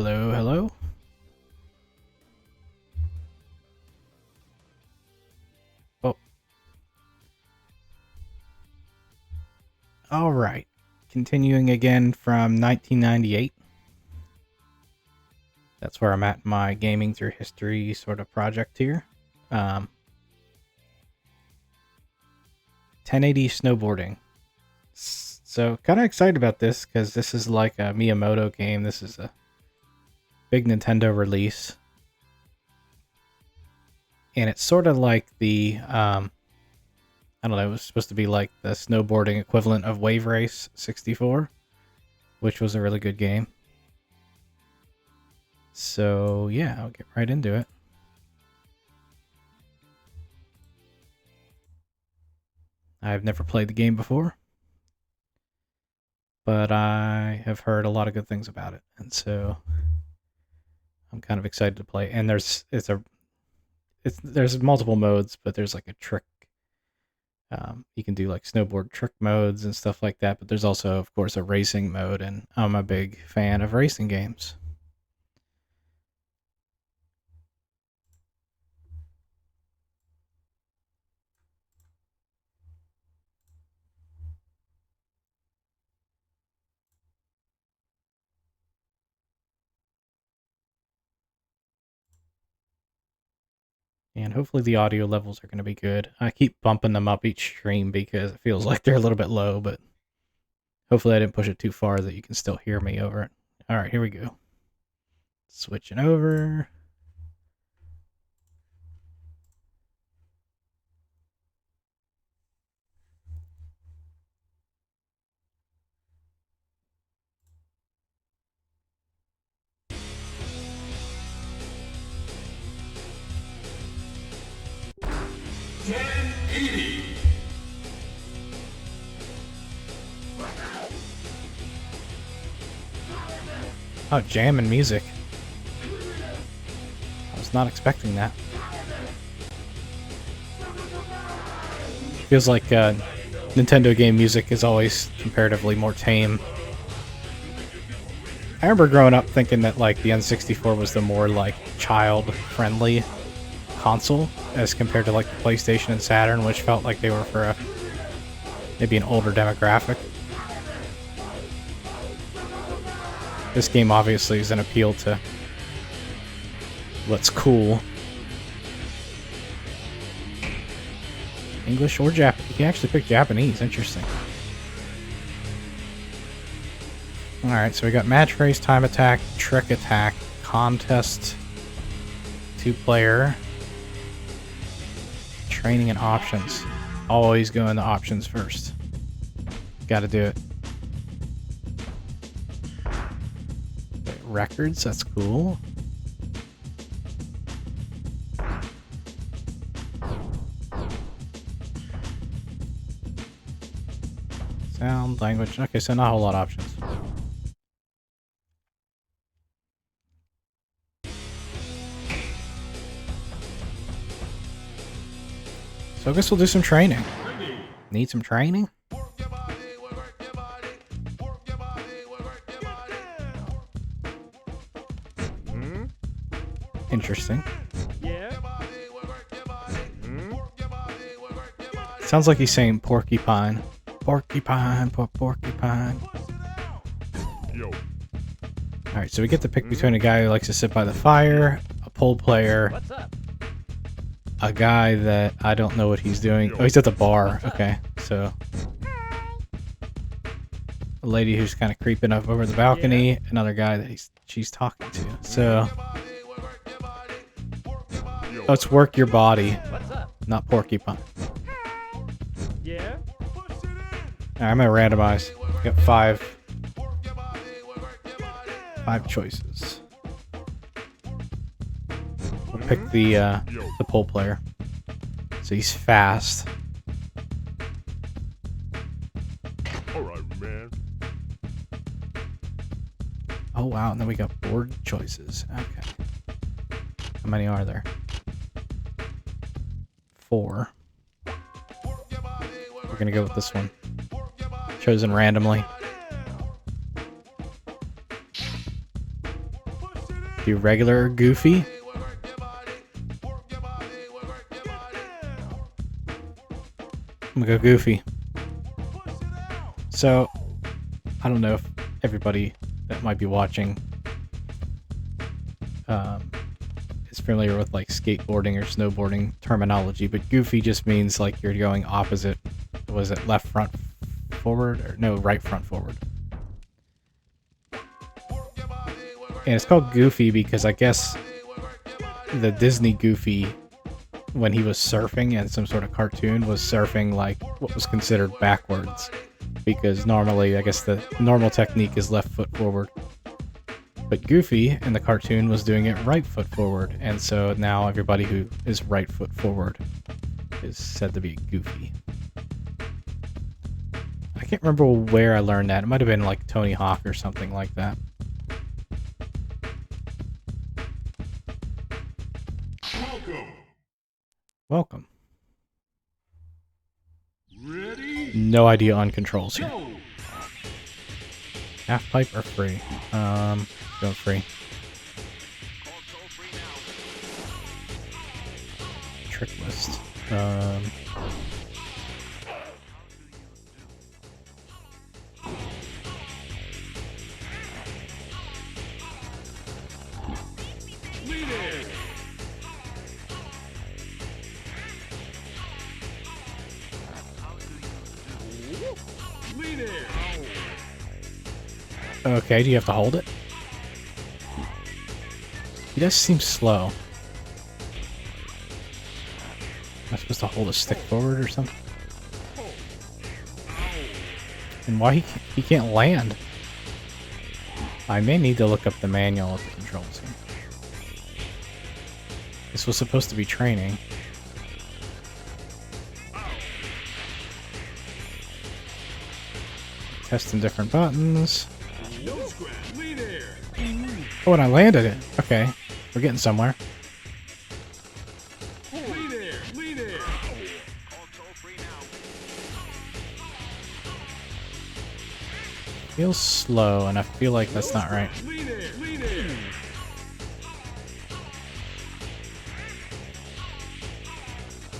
Hello, hello. Oh. All right. Continuing again from 1998. That's where I'm at in my gaming through history sort of project here. 1080 snowboarding. So kind of excited about this because this is like a Miyamoto game. This is a big Nintendo release. And it's sort of like the, I don't know, it was supposed to be like the snowboarding equivalent of Wave Race 64, which was a really good game. So yeah, I'll get right into it. I've never played the game before, but I have heard a lot of good things about it, and so I'm kind of excited to play. And there's multiple modes, but there's like a trick. You can do like snowboard trick modes and stuff like that, but there's also, of course, a racing mode, and I'm a big fan of racing games. And hopefully the audio levels are going to be good. I keep bumping them up each stream because it feels like they're a little bit low, but hopefully I didn't push it too far that you can still hear me over it. All right, here we go. Switching over. Oh, jam and music. I was not expecting that. Feels like Nintendo game music is always comparatively more tame. I remember growing up thinking that like the N64 was the more like child-friendly console as compared to like the PlayStation and Saturn, which felt like they were for maybe an older demographic. This game obviously is an appeal to what's cool. English or Japanese. You can actually pick Japanese. Interesting. Alright, so we got match race, time attack, trick attack, contest, 2-player, training and options. Always go into options first. Gotta do it. Records, that's cool. Sound, language. Okay, so not a whole lot of options. So I guess we'll do some training. Need some training? Interesting. Sounds like he's saying porcupine. Porcupine, porcupine. Alright, so we get to pick between a guy who likes to sit by the fire, a pole player, a guy that I don't know what he's doing. Oh, he's at the bar. Okay, so a lady who's kind of creeping up over the balcony, another guy that she's talking to. So let's work your body, not porcupine. Right, I'm gonna randomize. Got five choices. We'll pick the pole player. So he's fast. Alright, man. Oh wow, and then we got board choices. Okay. How many are there? 4. We're gonna go with this one. Chosen randomly. Do regular or goofy? I'm gonna go goofy. So, I don't know if everybody that might be watching is familiar with like skateboarding or snowboarding terminology, but goofy just means like you're going opposite. Was it left front forward or no, right front forward? And it's called Goofy because I guess the Disney Goofy, when he was surfing in some sort of cartoon, was surfing like what was considered backwards. Because normally, I guess the normal technique is left foot forward. But Goofy in the cartoon was doing it right foot forward. And so now everybody who is right foot forward is said to be goofy. I can't remember where I learned that. It might have been like Tony Hawk or something like that. Welcome. Ready? No idea on controls here. Go! Half pipe or free? Go free. Trick list. Lead it! Lead it! Okay, do you have to hold it? He does seem slow. Am I supposed to hold a stick forward or something? And why he can't land? I may need to look up the manual of the controls here. This was supposed to be training. Testing different buttons. Nose grab! Lead air! Oh, and I landed it. Okay, we're getting somewhere. Lead air! Lead air! Feels slow, and I feel like that's not right. Lead air! Lead air!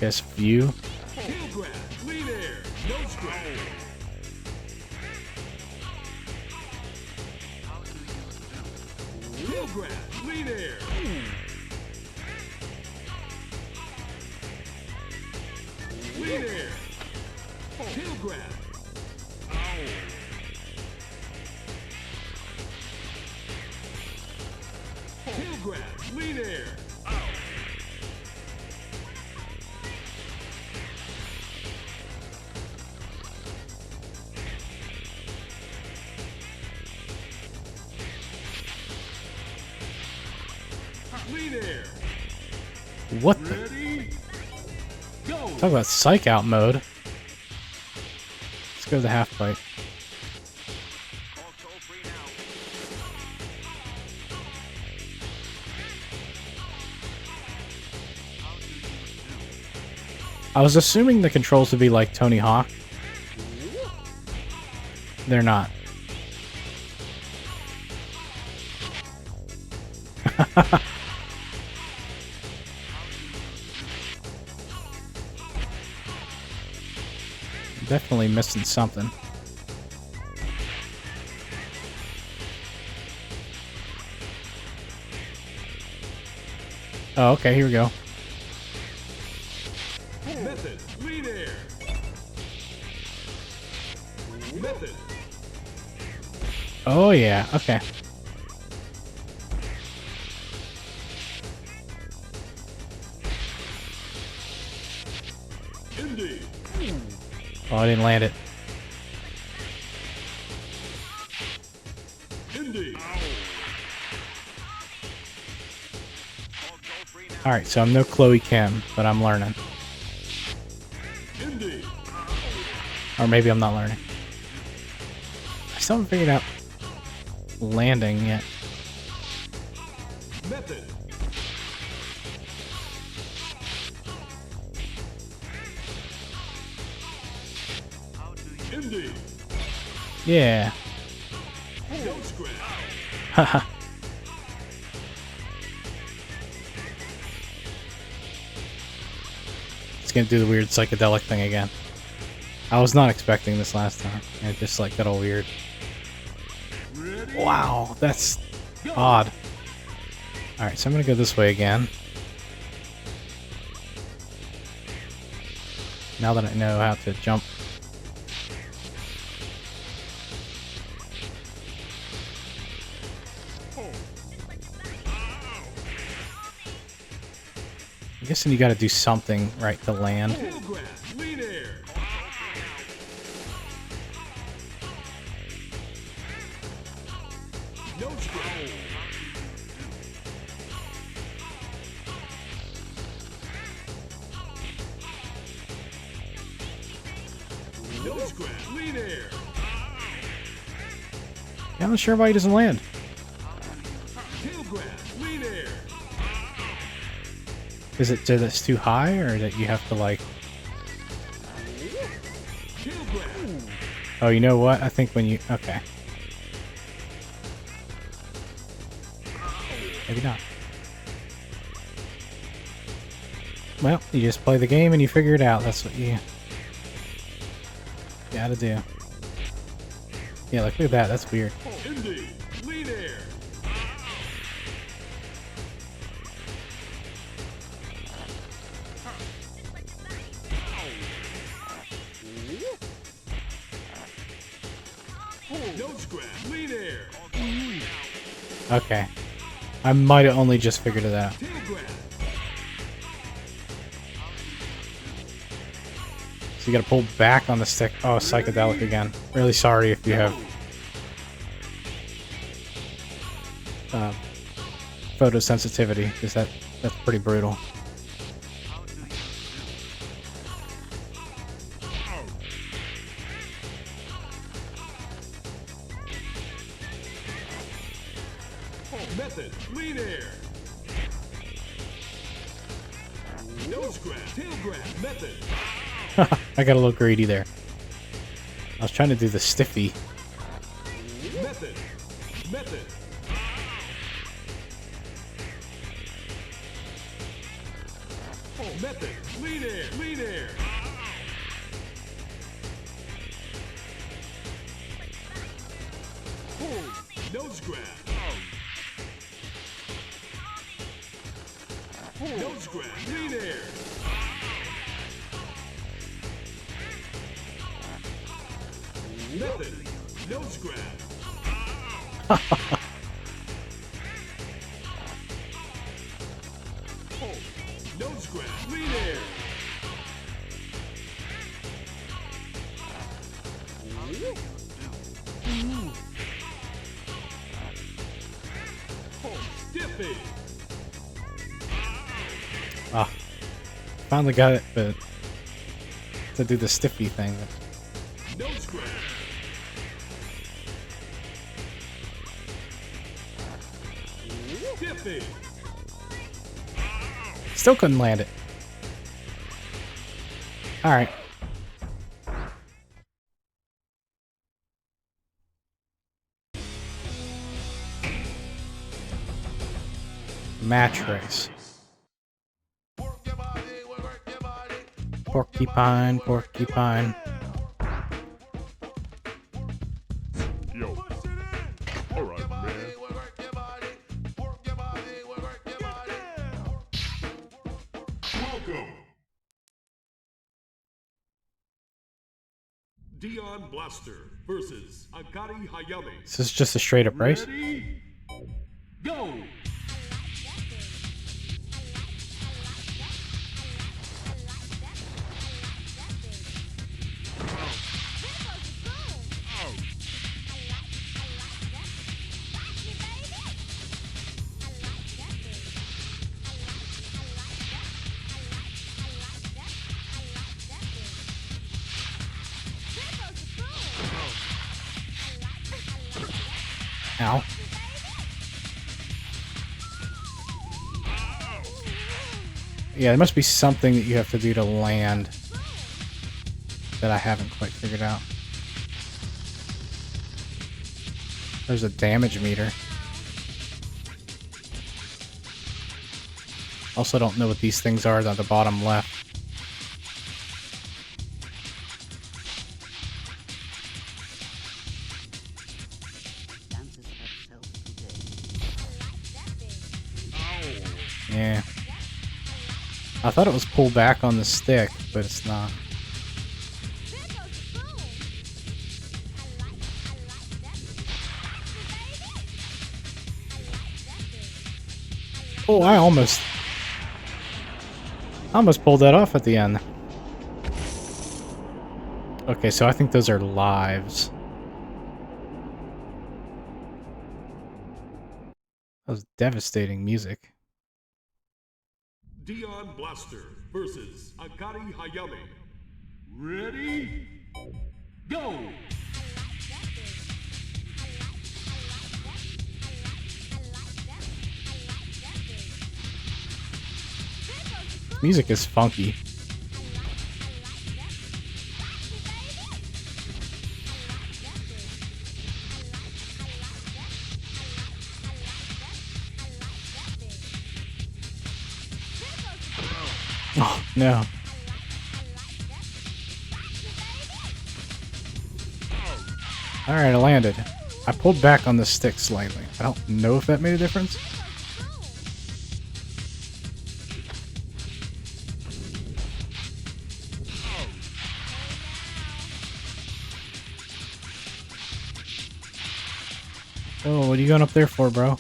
Guess view. Heel grab! Lead air! Nose grab! Heel grab! Lead air! Lead air! Heel grab! Heel grab! Lead air! Lead air! What the? Ready? Go! Talk about psych out mode. Let's go to the half pipe. I was assuming the controls would be like Tony Hawk. They're not. Definitely missing something. Oh, okay, here we go. Method! Lead air! Method! Oh yeah, okay. Indy! Oh, I didn't land it. Indy! Alright, so I'm no Chloe Kim, but I'm learning. Indy! Or maybe I'm not learning. I still haven't figured out landing yet. Method! Indy! Yeah. Nose grab! Haha. gonna do the weird psychedelic thing again. I was not expecting this last time, and it just like got all weird. Wow, that's odd. Alright, so I'm gonna go this way again. Now that I know how to jump. I'm guessing you gotta do something right to land. Lean air. Nose grab. Nose grab. Lean air. Yeah, I'm not sure why he doesn't land. Tail grab. Lean air. Is it that it's too high, or that you have to like... Tail grab. Oh, you know what? I think when you... Okay. Maybe not. Well, you just play the game and you figure it out. That's what you gotta do. Yeah, like, look at that. That's weird. Indy. Lean air. Nose grab. Lean air. Okay. I might have only just figured it out. Tail grab. So you gotta pull back on the stick. Oh, psychedelic again. Really sorry if you have photosensitivity, because that's pretty brutal. Method. Lean air. Nose grab. Tail grab. Method. I got a little greedy there. I was trying to do the stiffy. Method. Method. Method. Lean air. Lean air. Nose grab. Nose grab. Lean air. Method. Nose grab. Nose grab. Lean air. Stiffy. Ah, finally got it, but to do the stiffy thing. Nose grab. Stiffy. Still couldn't land it. Alright. Match race. Porcupine, porcupine. Yo. All right, man. Welcome. Dion Blaster versus Akari Hayame. This is just a straight up race. Ready? Go. Ow. Yeah, there must be something that you have to do to land that I haven't quite figured out. There's a damage meter. Also don't know what these things are at the bottom left. I thought it was pull back on the stick, but it's not. Oh, I almost pulled that off at the end. Okay, so I think those are lives. That was devastating music. Dion Blaster versus Akari Hayame. Ready? Go! Music is funky. Oh, no. Alright, I landed. I pulled back on the stick slightly. I don't know if that made a difference. Oh, what are you going up there for, bro?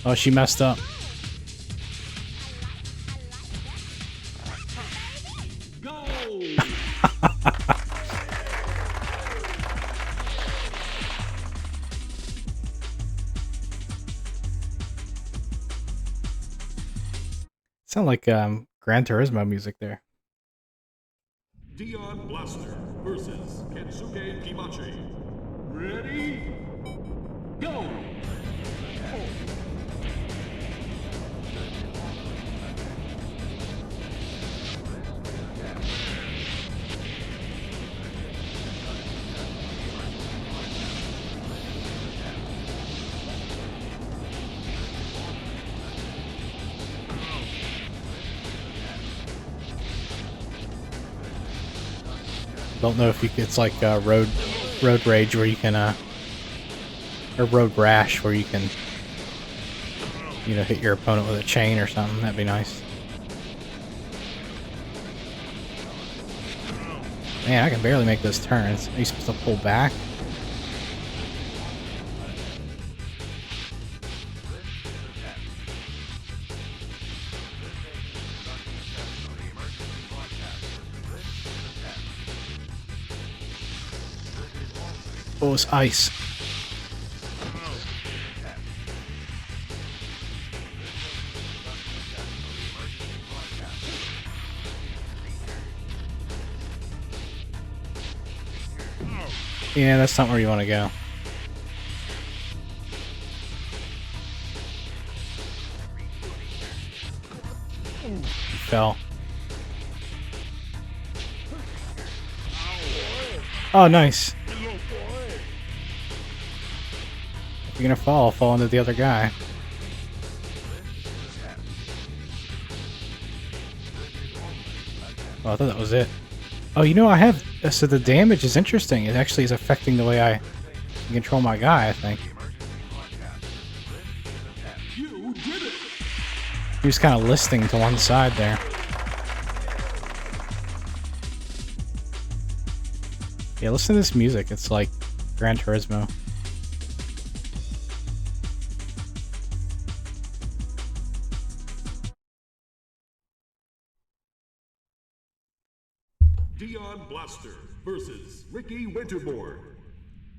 Oh, she messed up. Go! Sound like Gran Turismo music there. Dion Blaster versus Kensuke Kimachi. Ready? Go! Don't know if you it's like road rage where you can or road rash where you can, you know, hit your opponent with a chain or something. That'd be nice. Man, I can barely make those turns. Are you supposed to pull back? Oh, it's ice. Yeah, that's not where you want to go. You fell. Oh, nice. If you're gonna fall into the other guy. Oh, I thought that was it. Oh, you know, I have... So the damage is interesting. It actually is affecting the way I can control my guy, I think. You did it! He was kind of listing to one side there. Yeah, listen to this music. It's like Gran Turismo. Dion Blaster versus Ricky Winterboard.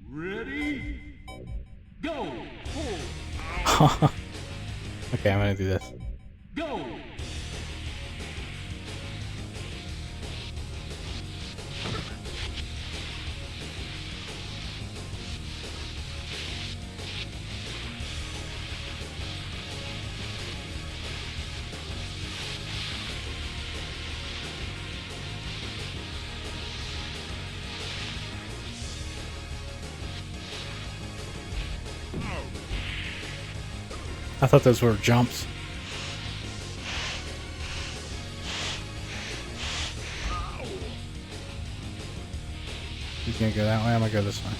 Ready? Go! Okay, I'm gonna do this. Go! I thought those were jumps. gonna go that way? I'm gonna go this way.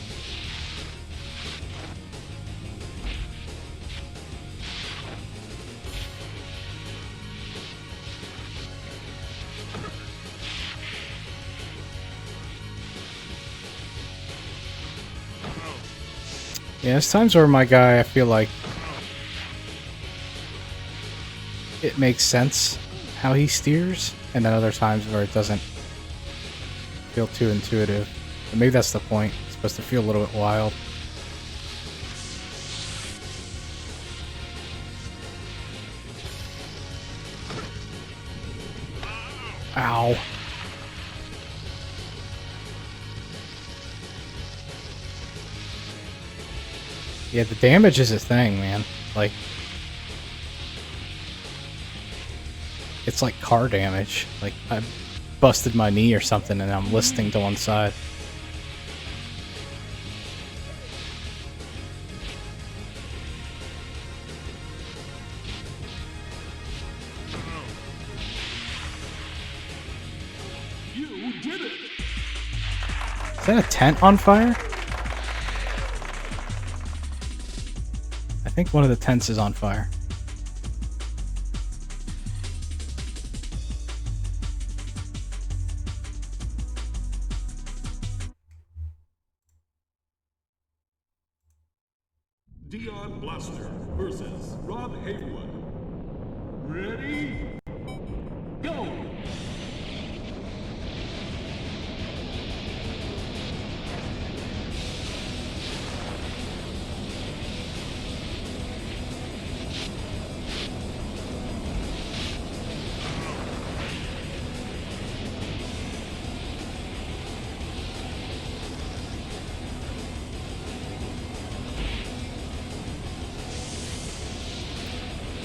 Yeah, there's times where my guy, I feel like it makes sense how he steers, and then other times where it doesn't feel too intuitive. But maybe that's the point. It's supposed to feel a little bit wild. Ow. Yeah, the damage is a thing, man. Like, it's like car damage. Like, I busted my knee or something and I'm listing to one side. You did it! Is that a tent on fire? I think one of the tents is on fire. Dion Blaster versus Rob Haywood. Ready? Go!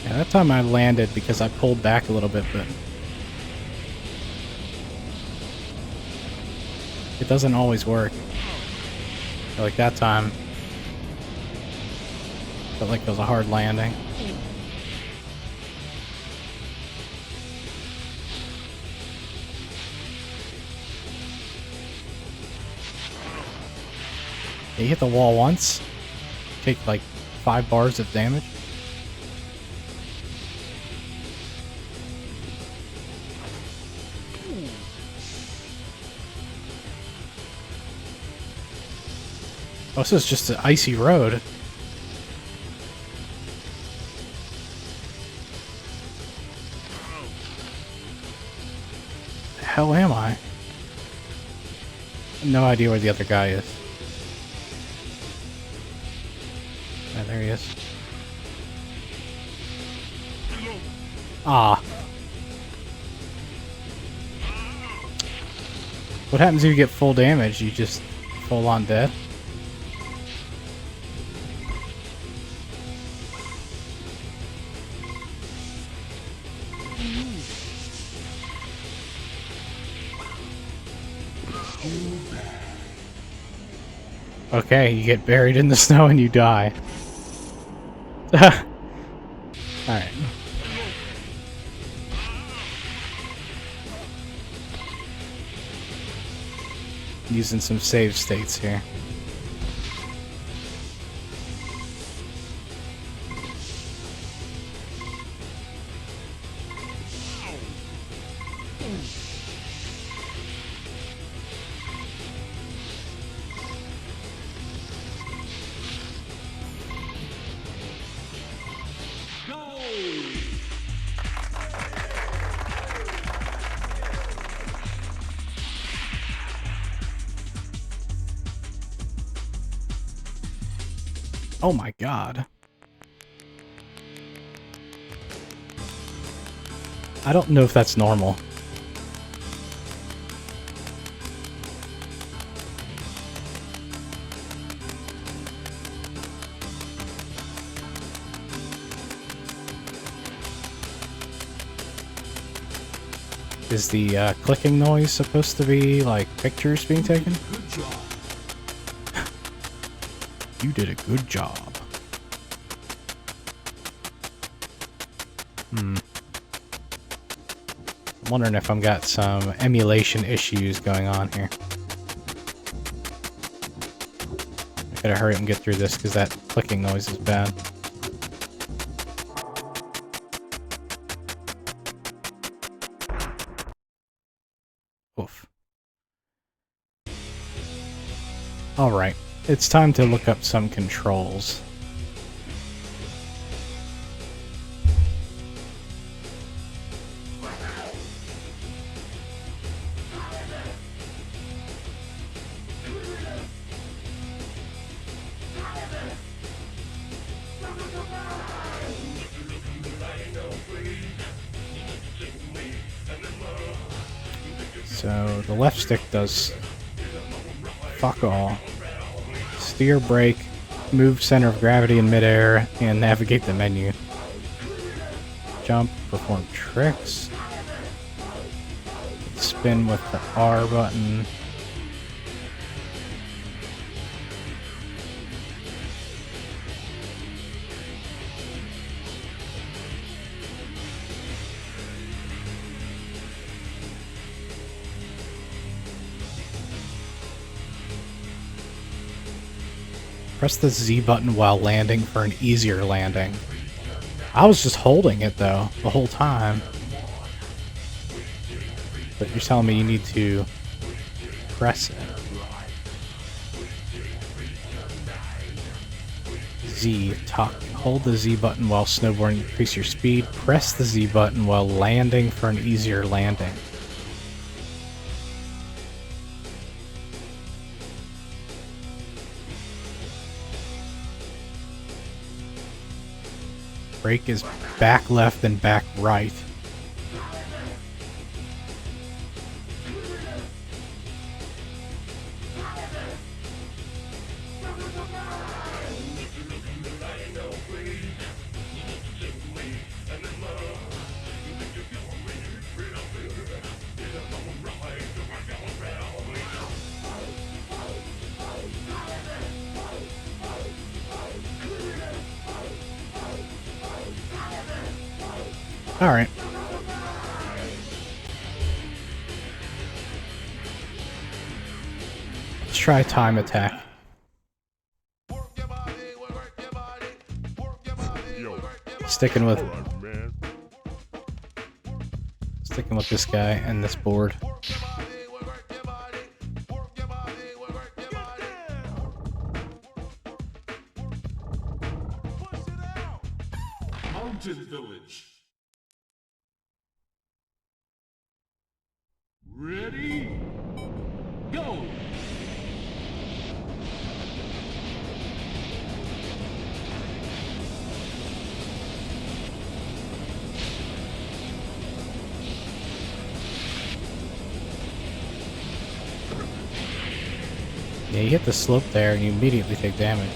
Yeah, that time I landed because I pulled back a little bit, but it doesn't always work. Like that time, felt like it was a hard landing. You hit the wall once, take like 5 bars of damage. Oh, this is just an icy road. The hell am I? No idea where the other guy is. Oh, there he is. Ah. What happens if you get full damage? You just full on dead? Okay, you get buried in the snow and you die. Alright. Using some save states here. Oh my god. I don't know if that's normal. Is the clicking noise supposed to be like pictures being taken? Good job. You did a good job. I'm wondering if I've got some emulation issues going on here. Gotta hurry up and get through this because that clicking noise is bad. Oof. Alright, it's time to look up some controls. So the left stick does fuck all. Steer, brake, move center of gravity in midair, and navigate the menu. Jump, perform tricks. Spin with the R button. Press the Z button while landing for an easier landing. I was just holding it though, the whole time. But you're telling me you need to press it. Z, hold the Z button while snowboarding to increase your speed. Press the Z button while landing for an easier landing. Brake is back left and back right. Alright. Let's try time attack. Sticking with this guy and this board. Mountain Village. Ready? Go! Yeah, you hit the slope there and you immediately take damage.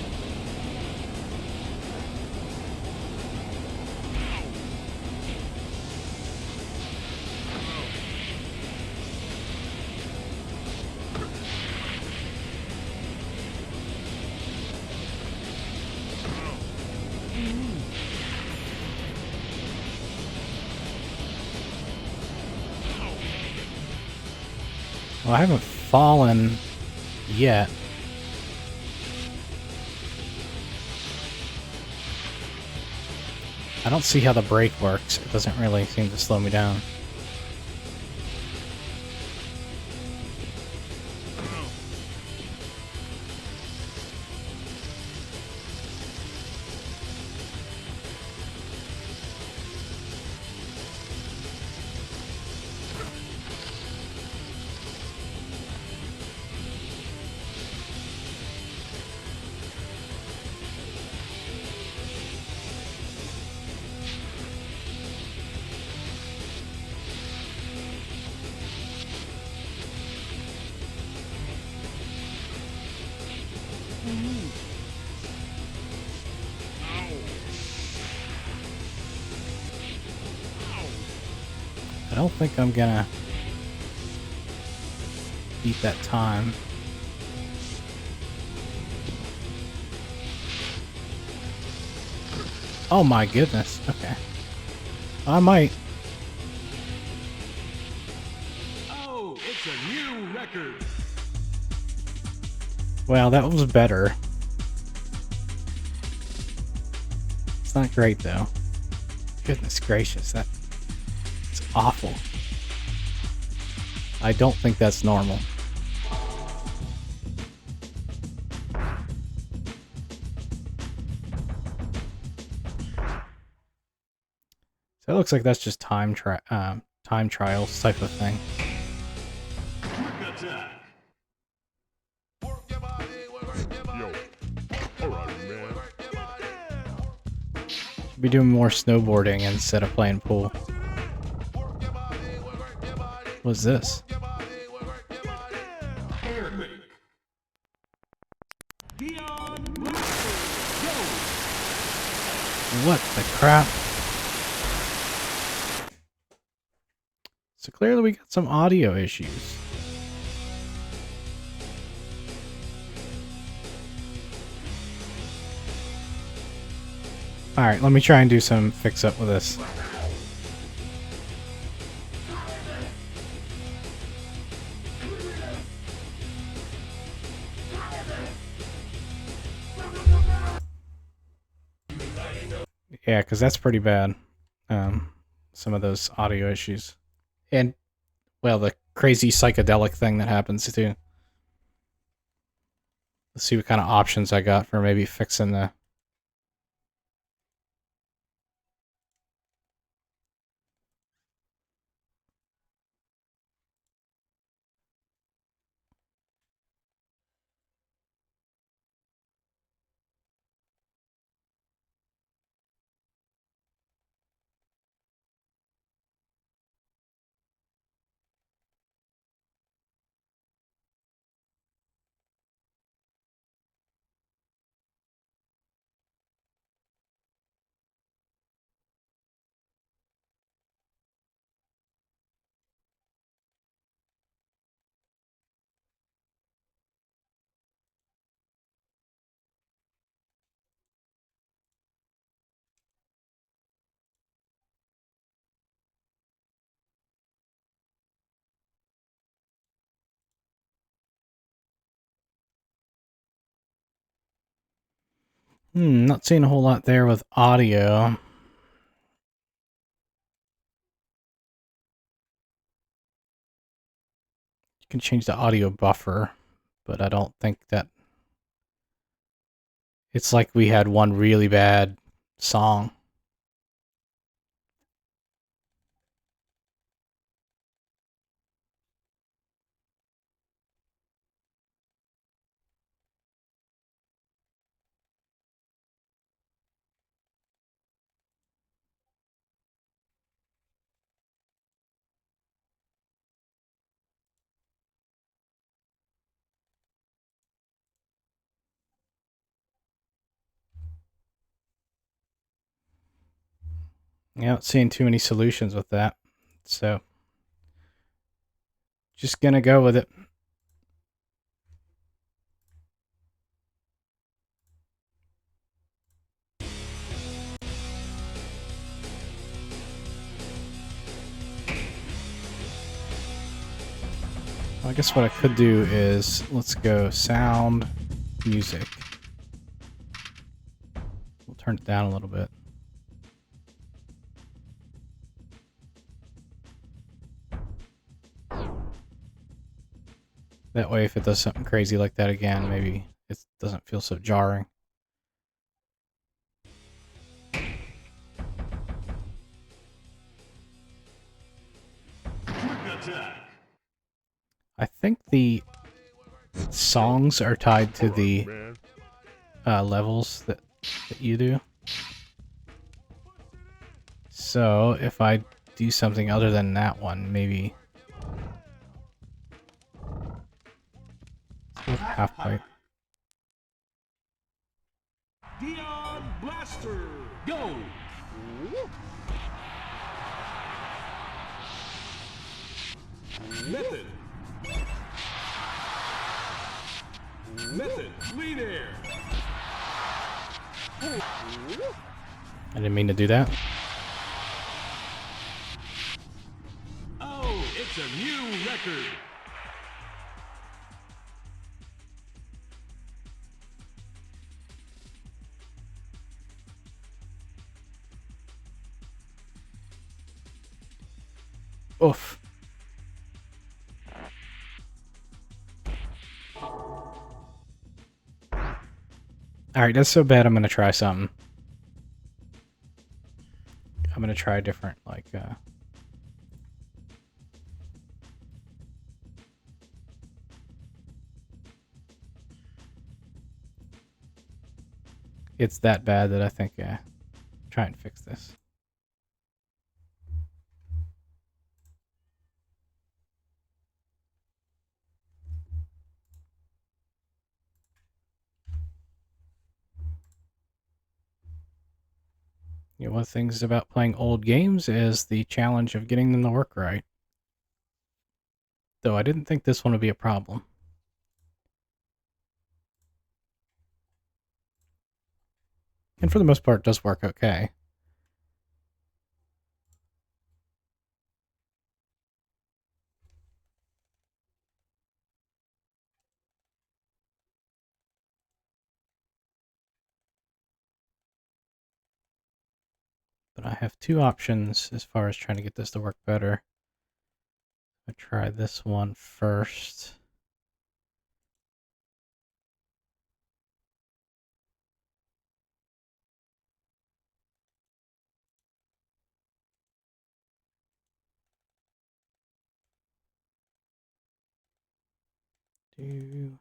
Well, I haven't fallen yet. I don't see how the brake works. It doesn't really seem to slow me down. I don't think I'm gonna beat that time. Oh my goodness, okay. I might. Oh, it's a new record. Well, that was better. It's not great though. Goodness gracious, that's awful. I don't think that's normal. So it looks like that's just time trials type of thing. Should be doing more snowboarding instead of playing pool. What's this? What the crap? So clearly we got some audio issues. Alright, let me try and do some fix-up with this. Yeah, because that's pretty bad. Some of those audio issues. And, well, the crazy psychedelic thing that happens too. Let's see what kind of options I got for maybe fixing the... Not seeing a whole lot there with audio. You can change the audio buffer, but I don't think that... It's like we had one really bad song. Yeah, not seeing too many solutions with that. So, just gonna go with it. Well, I guess what I could do is, let's go sound, music. We'll turn it down a little bit. That way, if it does something crazy like that again, maybe it doesn't feel so jarring. I think the songs are tied to the levels that you do. So if I do something other than that one, maybe half pipe. Dion Blaster, go! Method. Method, lead air. I didn't mean to do that. Oh, it's a new record. Oof. Alright, that's so bad I'm gonna try something. I'm gonna try a different, like, it's that bad that I think, try and fix this. You know, one of the things about playing old games is the challenge of getting them to work right. Though I didn't think this one would be a problem. And for the most part, it does work okay. But I have two options as far as trying to get this to work better. I try this one first. Do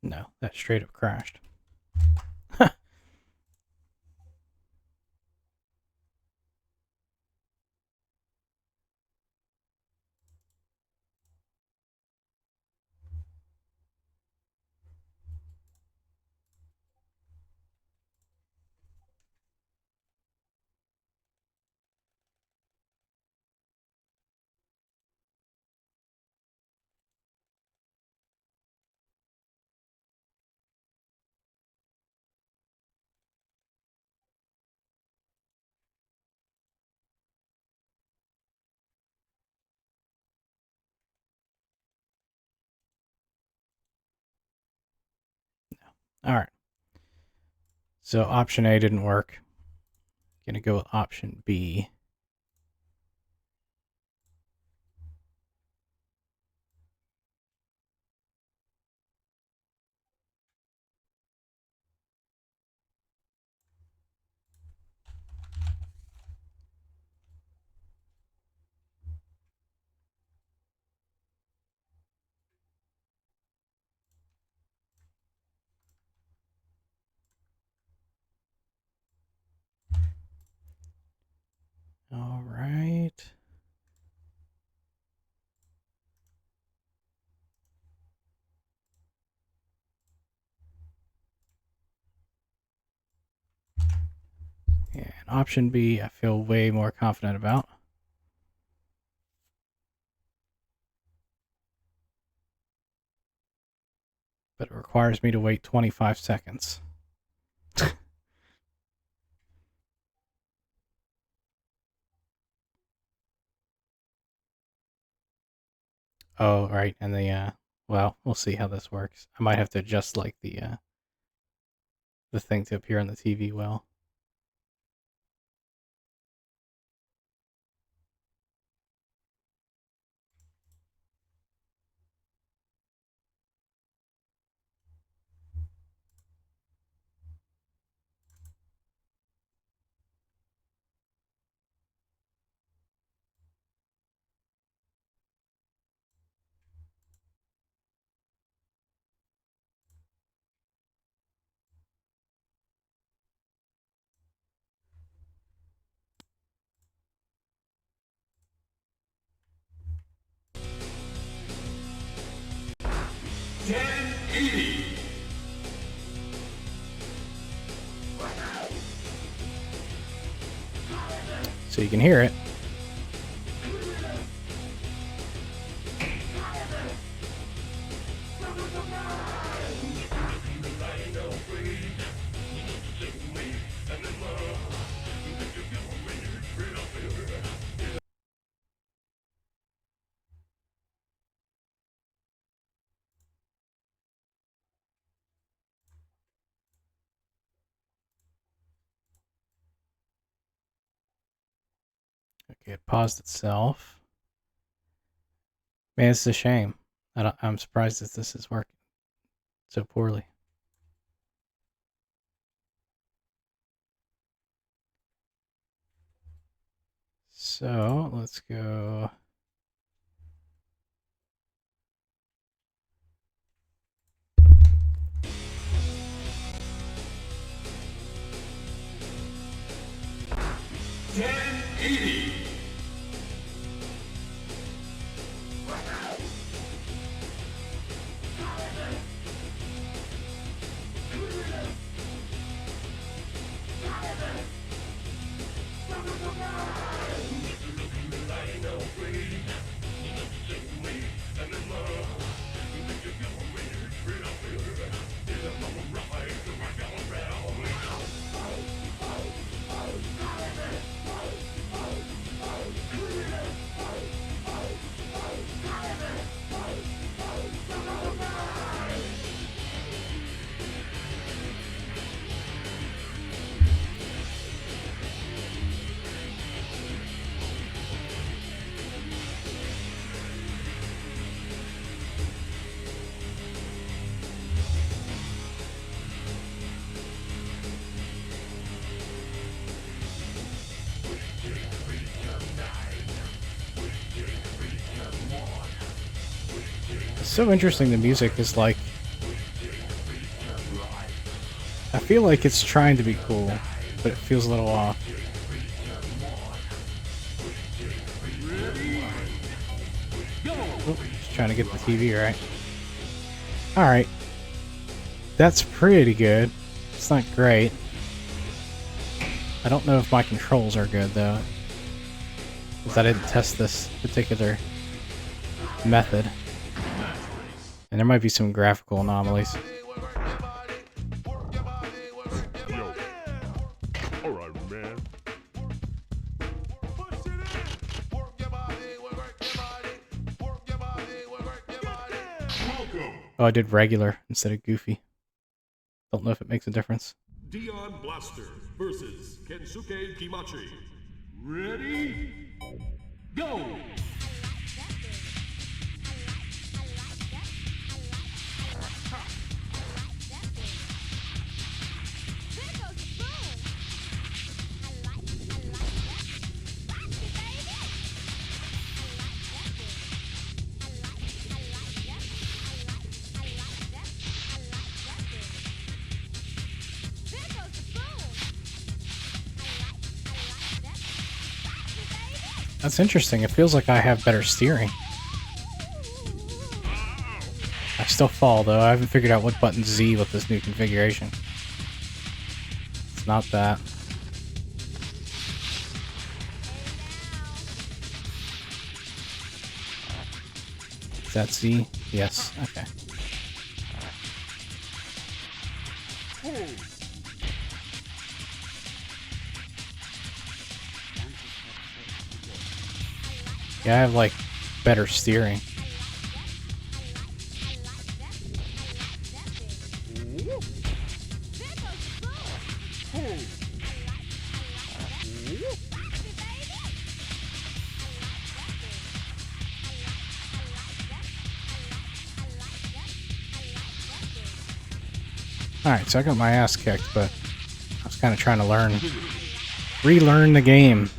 no, that straight up crashed. All right. So option A didn't work. Gonna go with option B. All right. And option B, I feel way more confident about. But it requires me to wait 25 seconds. Oh, right. And well, we'll see how this works. I might have to adjust, like, the thing to appear on the TV well. So you can hear it. Okay, it paused itself. Man, it's a shame. I'm surprised that this is working so poorly. So let's go. $10.80. It's so interesting. The music is like, I feel like it's trying to be cool, but it feels a little off. Oh, just trying to get the TV right. Alright. That's pretty good. It's not great. I don't know if my controls are good, though. Because I didn't test this particular method. And there might be some graphical anomalies. Yo. Alright, man. Welcome. Oh, I did regular instead of goofy. Don't know if it makes a difference. Dion Blaster versus Kensuke Kimachi. Ready? Go! That's interesting. It feels like I have better steering. I still fall, though. I haven't figured out what button Z with this new configuration. It's not that. Is that Z? Yes. Okay. Yeah, I have, like, better steering. Alright, so I got my ass kicked, but I was kind of trying to relearn the game.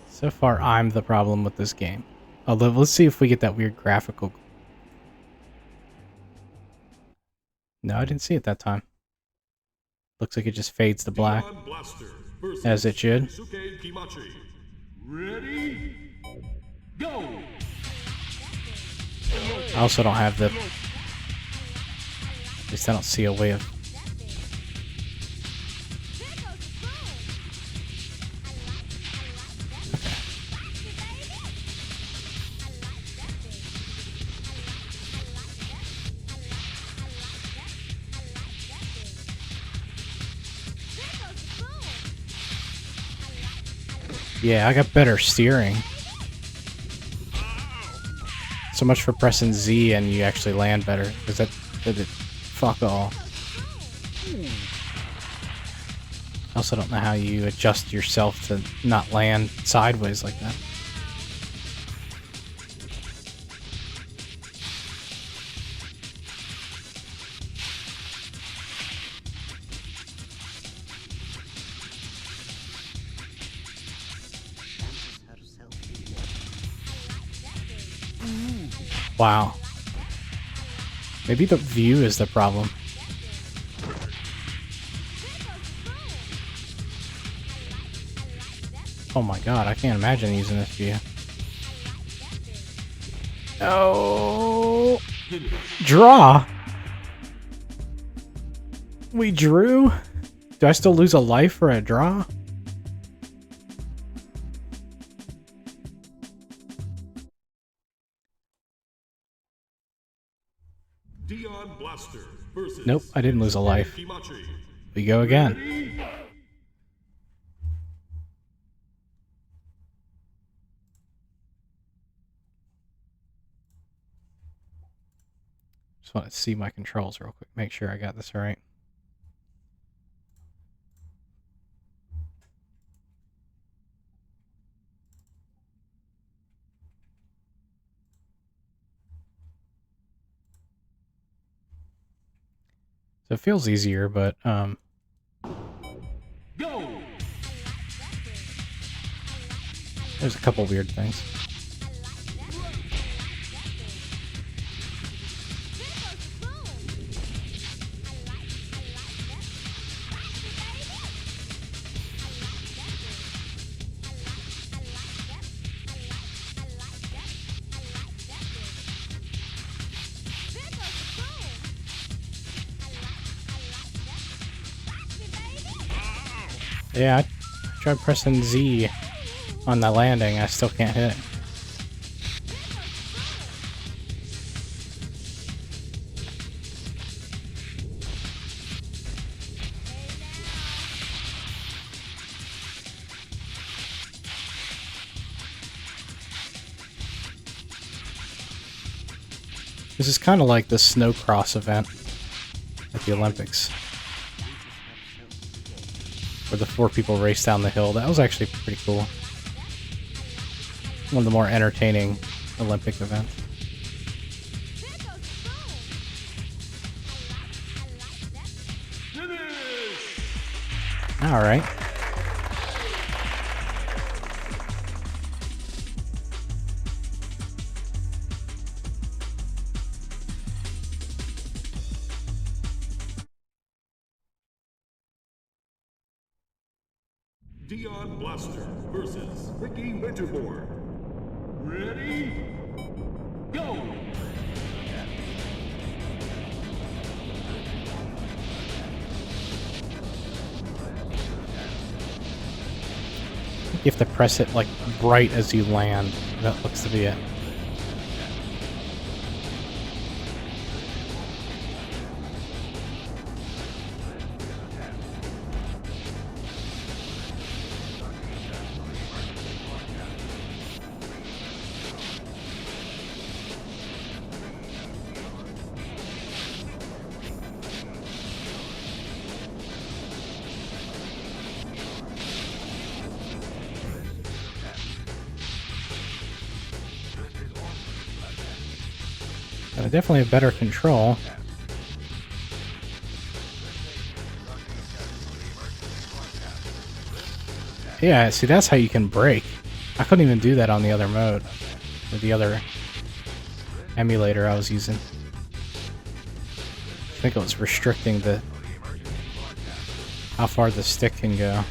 So far, I'm the problem with this game. Although, let's see if we get that weird graphical. No, I didn't see it that time. Looks like it just fades to black. As it should. Ready? Go! I also don't have the... At least I don't see a way of... Yeah, I got better steering. So much for pressing Z and you actually land better. Because that did it. Fuck all. I also don't know how you adjust yourself to not land sideways like that. Wow. Maybe the view is the problem. Oh my god, I can't imagine using this view. Oh! Draw! We drew? Do I still lose a life for a draw? Dion Blaster versus Nope, I didn't lose a life. Kimachi. We go again. Ready? Just want to see my controls real quick. Make sure I got this right. So it feels easier, but Go! there's a couple weird things. Yeah, I tried pressing Z on the landing. I still can't hit it. This is kind of like the snowcross event at the Olympics, where the 4 people race down the hill. That was actually pretty cool. One of the more entertaining Olympic events. All right. Dion Blaster versus Ricky Winterbourne. Ready? Go! You have to press it like right as you land. That looks to be it. But I definitely have better control. Yeah, see, that's how you can brake. I couldn't even do that on the other mode. Or the other emulator I was using. I think it was restricting the how far the stick can go.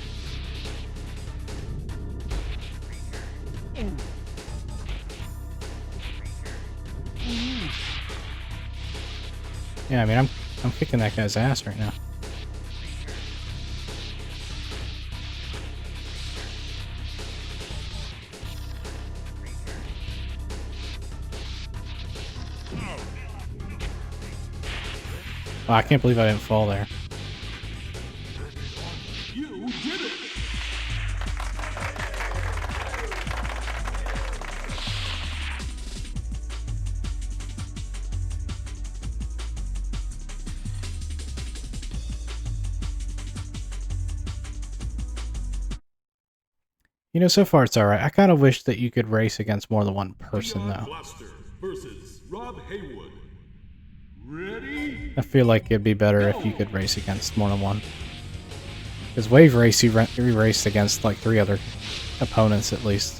Yeah, I mean, I'm kicking that guy's ass right now. Wow, I can't believe I didn't fall there. You did it! You know, so far it's alright. I kind of wish that you could race against more than one person, Dion though. Blaster versus Rob Haywood. Ready? I feel like it'd be better if you could race against more than one. Because Wave Race, you raced against like 3 other opponents at least.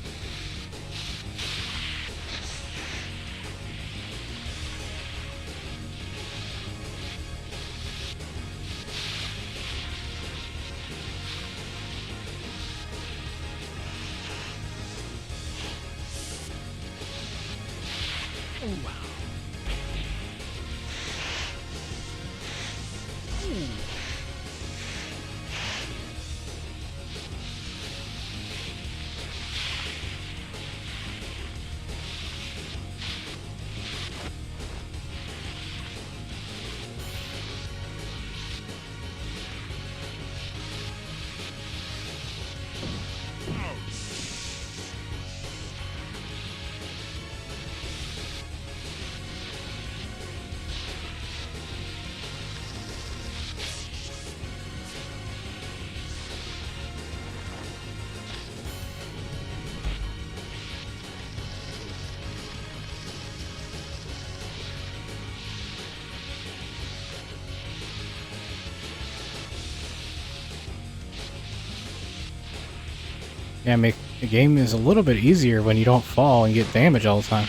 Yeah, make the game is a little bit easier when you don't fall and get damage all the time.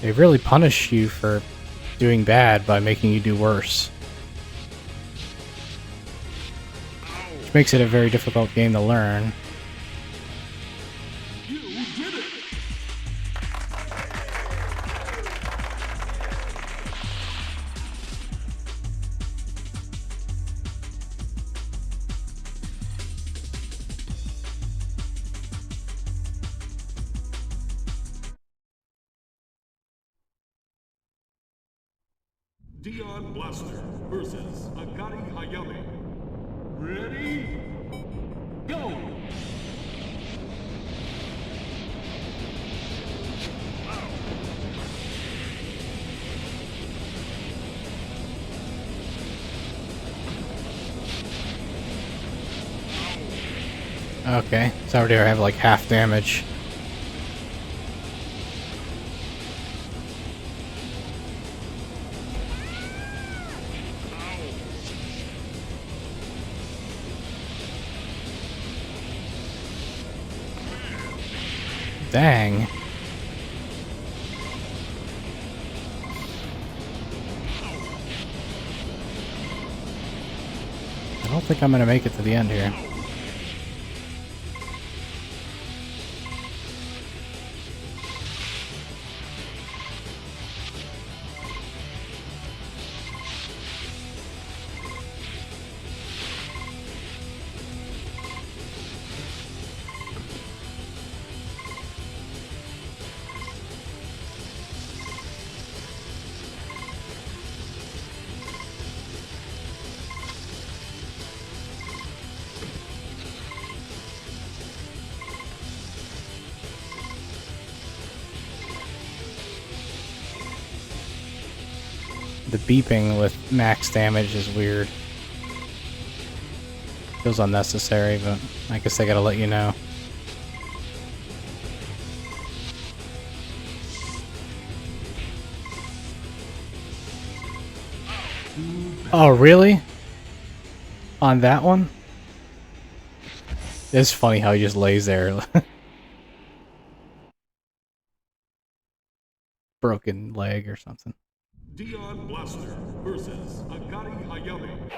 They really punish you for doing bad by making you do worse. Which makes it a very difficult game to learn. You did it! Dion Blaster versus Akari Hayame. Ready? Go! Okay, so already I have like half damage. Dang. I don't think I'm gonna make it to the end here. The beeping with max damage is weird. Feels unnecessary, but I guess I gotta let you know. Oh, really? On that one? It's funny how he just lays there. Broken leg or something. Dion Blaster versus Akari Hayame.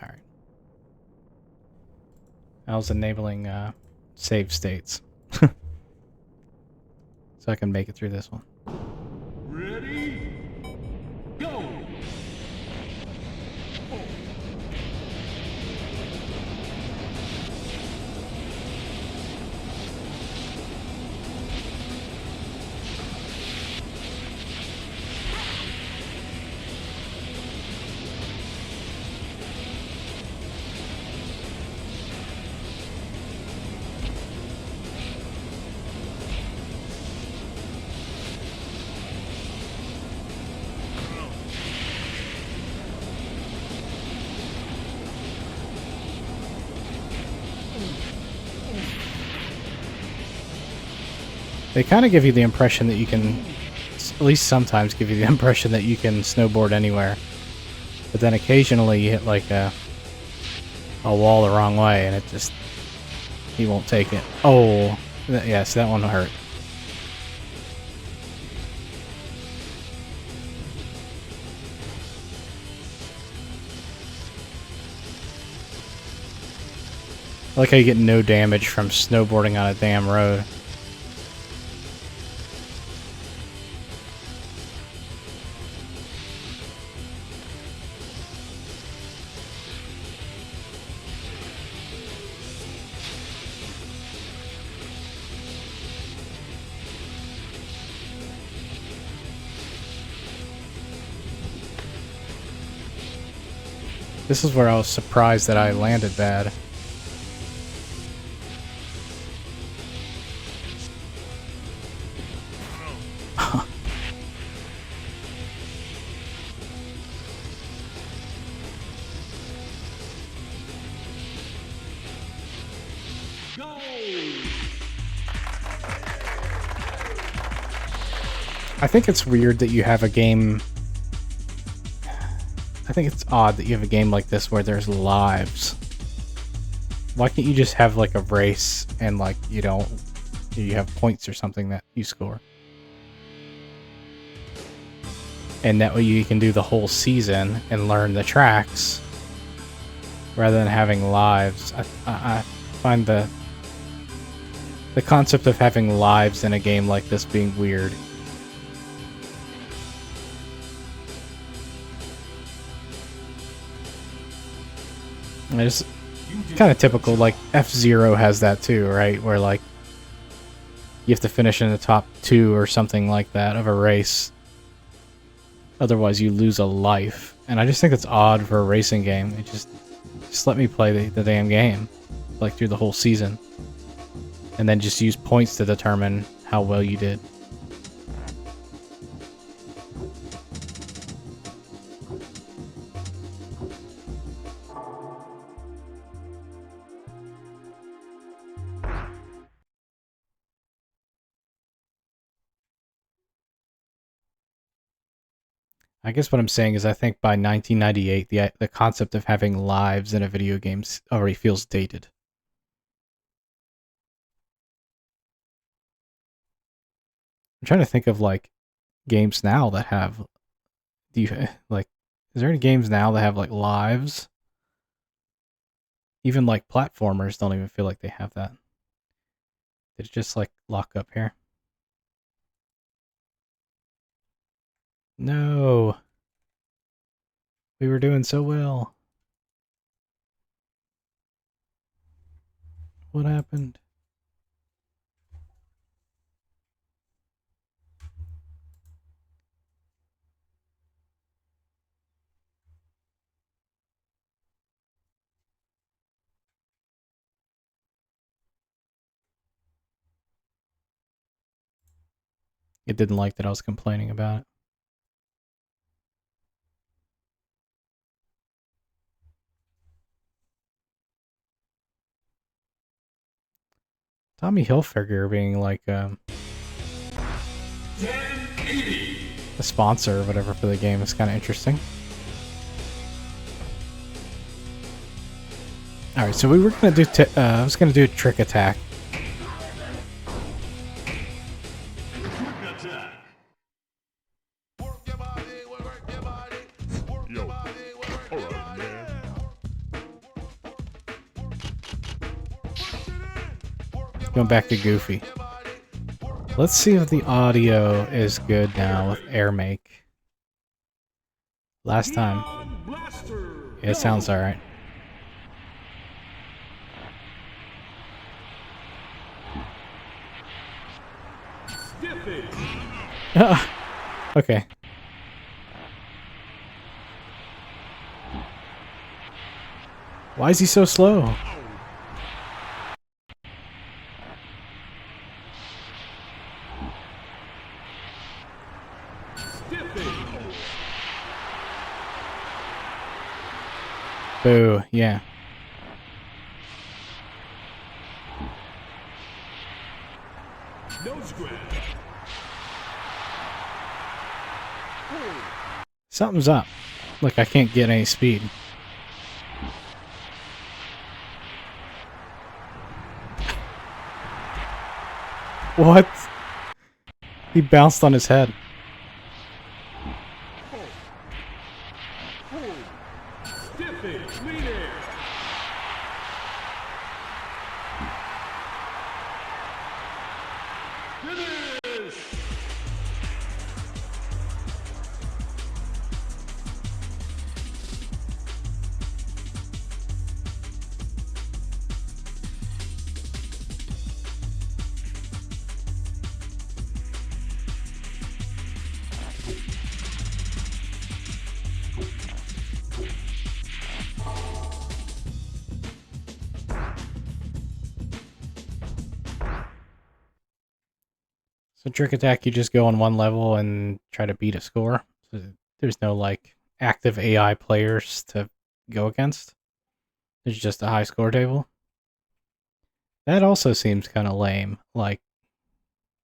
Alright. I was enabling save states. So I can make it through this one. Ready? Go! They kind of give you the impression that you can, at least sometimes give you the impression that you can snowboard anywhere. But then occasionally you hit like a wall the wrong way and it just, he won't take it. Oh, yes, that one hurt. I like how you get no damage from snowboarding on a damn road. This is where I was surprised that I landed bad. I think it's weird that you have a game... I think it's odd that you have a game like this where there's lives. Why can't you just have like a race and like you have points or something that you score? And that way you can do the whole season and learn the tracks rather than having lives. I find the concept of having lives in a game like this being weird. It's kind of typical, like F-Zero has that too, right? Where like you have to finish in the top 2 or something like that of a race. Otherwise you lose a life. And I just think it's odd for a racing game. It just let me play the damn game, like through the whole season. And then just use points to determine how well you did. I guess what I'm saying is I think by 1998, the concept of having lives in a video game already feels dated. I'm trying to think of like games now that have, like, is there any games now that have like lives? Even like platformers don't even feel like they have that. Did it just like lock up here? No. We were doing so well. What happened? It didn't like that I was complaining about it. Tommy Hilfiger being like a sponsor or whatever for the game is kind of interesting. All right, so we were gonna do. I was gonna do a trick attack. Going back to Goofy. Let's see if the audio is good now with Air Make. Last time. Yeah, it sounds alright. Okay. Why is he so slow? Boo, yeah. No scratch. Something's up. Like I can't get any speed. What? He bounced on his head. Stiff it. Clean air. Finish. So trick attack, you just go on one level and try to beat a score. So there's no like active AI players to go against. There's just a high score table. That also seems kind of lame. Like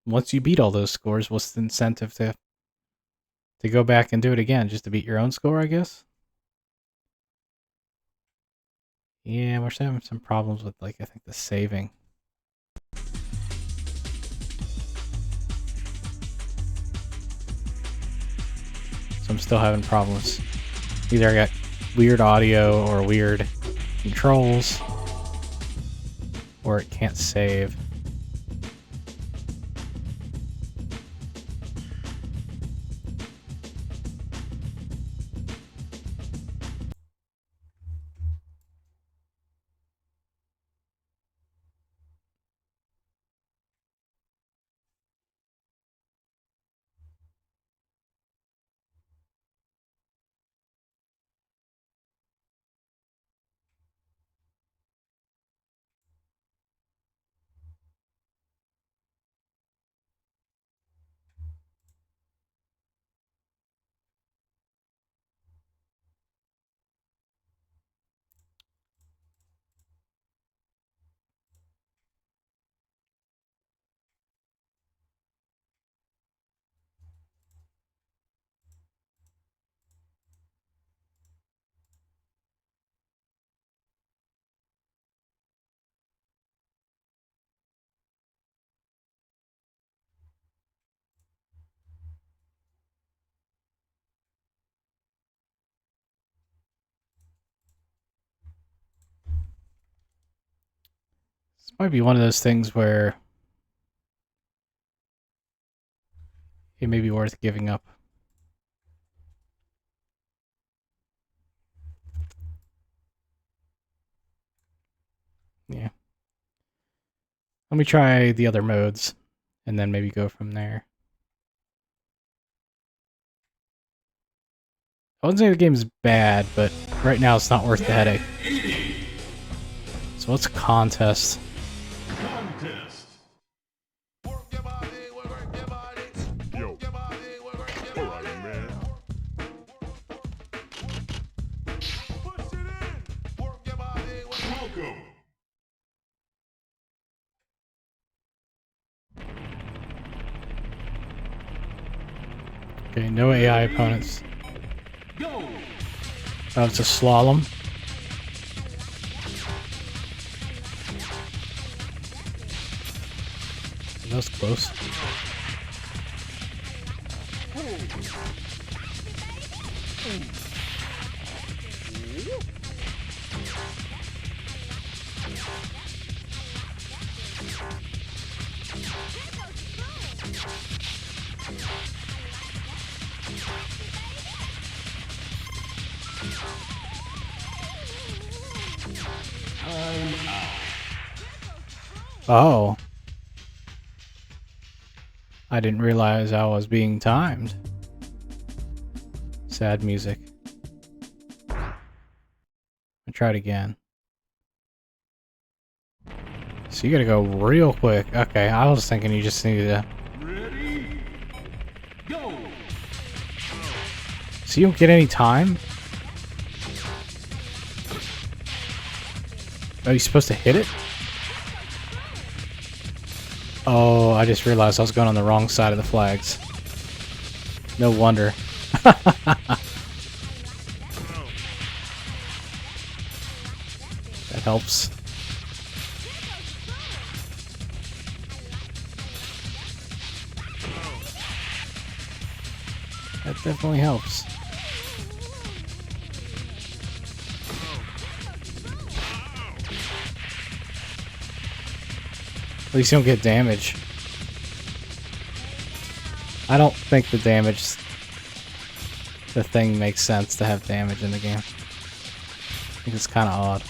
once you beat all those scores, what's the incentive to go back and do it again just to beat your own score, I guess? Yeah, we're having some problems with like I think the saving. So I'm still having problems. Either I got weird audio or weird controls, or it can't save. This might be one of those things where it may be worth giving up. Yeah. Let me try the other modes, and then maybe go from there. I wouldn't say the game's bad, but right now it's not worth the headache. So what's contest? Contest. Yo. Alright, man. Push it in. Welcome. Okay, no AI opponents. Go. Oh, it's a slalom. That was close. Oh. I didn't realize I was being timed. Sad music. I'll try it again. So you gotta go real quick. Okay, I was thinking you just needed to... Ready? Go. So you don't get any time? Are you supposed to hit it? Oh, I just realized I was going on the wrong side of the flags. No wonder. That helps. That definitely helps. At least you don't get damage. I don't think the thing makes sense to have damage in the game. I think it's kind of odd.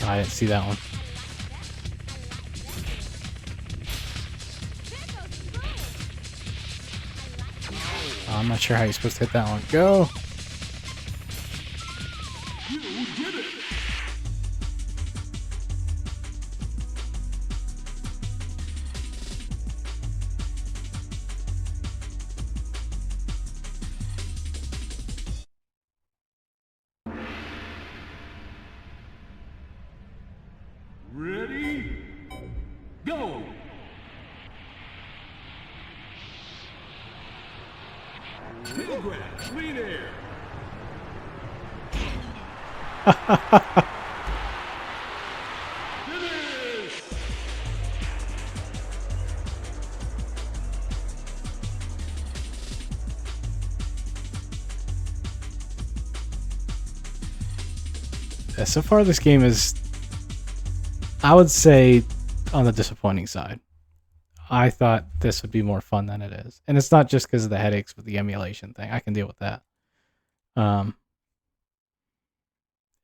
I didn't see that one. Oh, I'm not sure how you're supposed to hit that one. Go! You did it! Ready? Go! Tail grab, clean air. Finish! Yeah, so far this game is, I would say, on the disappointing side. I thought this would be more fun than it is. And it's not just because of the headaches with the emulation thing. I can deal with that.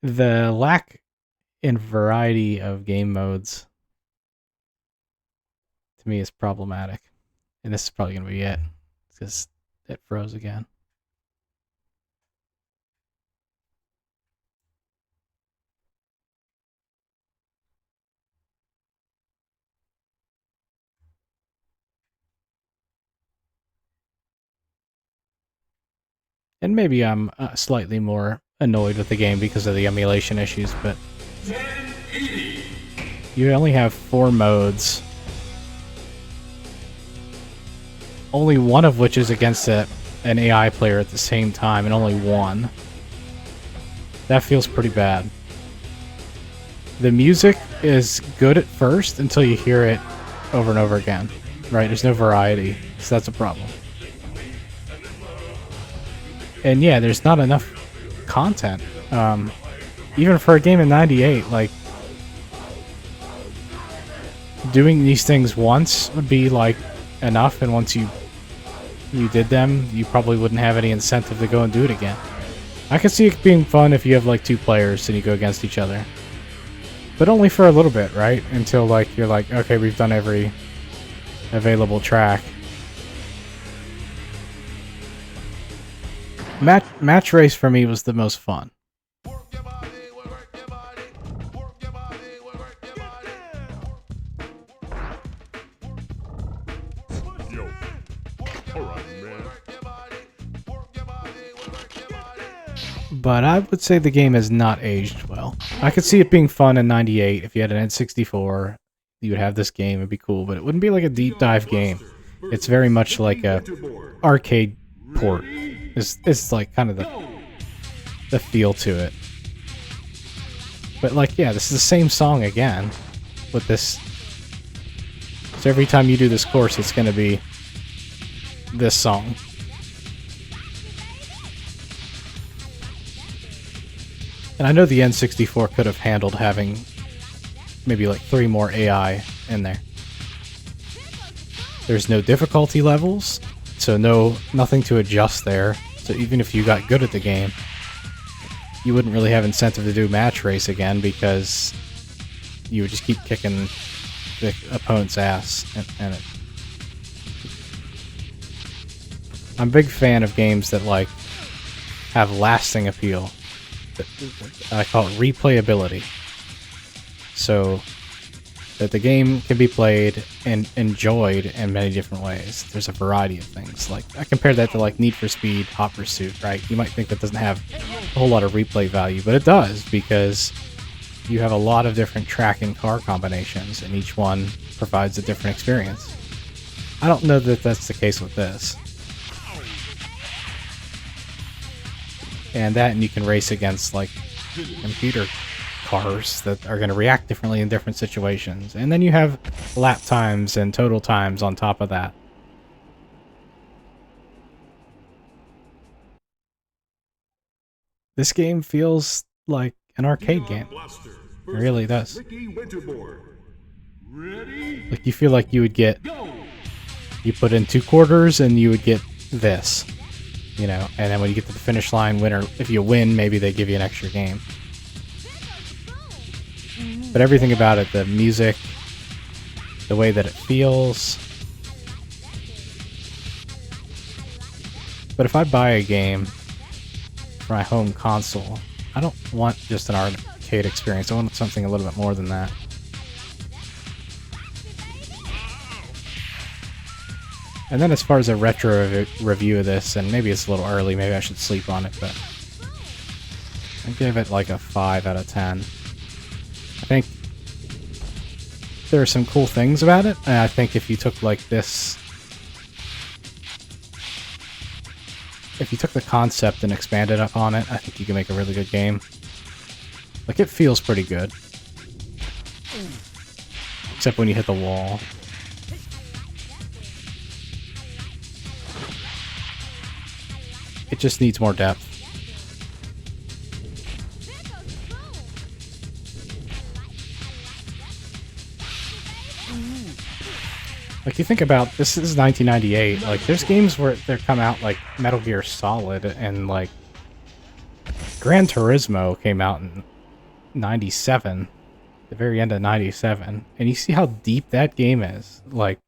The lack in variety of game modes to me is problematic. And this is probably going to be it. Because it froze again. And maybe I'm slightly more annoyed with the game because of the emulation issues, but 1080. you only have 4 modes. Only one of which is against an AI player at the same time, and only one. That feels pretty bad. The music is good at first until you hear it over and over again. Right? There's no variety, so that's a problem. And yeah, there's not enough content. Even for a game in '98, like, doing these things once would be like enough, and once you did them, you probably wouldn't have any incentive to go and do it again. I can see it being fun if you have like 2 players and you go against each other. But only for a little bit, right? Until like you're like, okay, we've done every available track. Match race for me was the most fun. Yo. Alright, man. But I would say the game has not aged well. I could see it being fun in '98 if you had an N64. You would have this game, it'd be cool, but it wouldn't be like a deep dive game. It's very much like a arcade port. It's like kind of the feel to it. But like, yeah, this is the same song again with this. So every time you do this course, it's going to be this song. And I know the N64 could have handled having maybe like 3 more AI in there. There's no difficulty levels, so nothing to adjust there. So even if you got good at the game, you wouldn't really have incentive to do match race again because you would just keep kicking the opponent's ass, and I'm a big fan of games that like have lasting appeal. I call it replayability. So that the game can be played and enjoyed in many different ways. There's a variety of things. Like I compare that to like Need for Speed, Hot Pursuit, right? You might think that doesn't have a whole lot of replay value, but it does because you have a lot of different track and car combinations, and each one provides a different experience. I don't know that that's the case with this. And you can race against like computer cars that are going to react differently in different situations. And then you have lap times and total times on top of that. This game feels like an arcade game. It really does. Like you feel like you would get, you put in 2 quarters and you would get this, you know, and then when you get to the finish line, winner, if you win, maybe they give you an extra game. But everything about it, the music, the way that it feels. But if I buy a game for my home console, I don't want just an arcade experience. I want something a little bit more than that. And then as far as a retro review of this, and maybe it's a little early, maybe I should sleep on it, but I give it like a 5 out of 10. I think there are some cool things about it, and I think if you took like this, if you took the concept and expanded upon it, I think you can make a really good game. Like, it feels pretty good. Except when you hit the wall. It just needs more depth. Like, you think about, this is 1998, like, there's games where they come out, like, Metal Gear Solid, and, like, Gran Turismo came out in 97, the very end of 97, and you see how deep that game is. Like,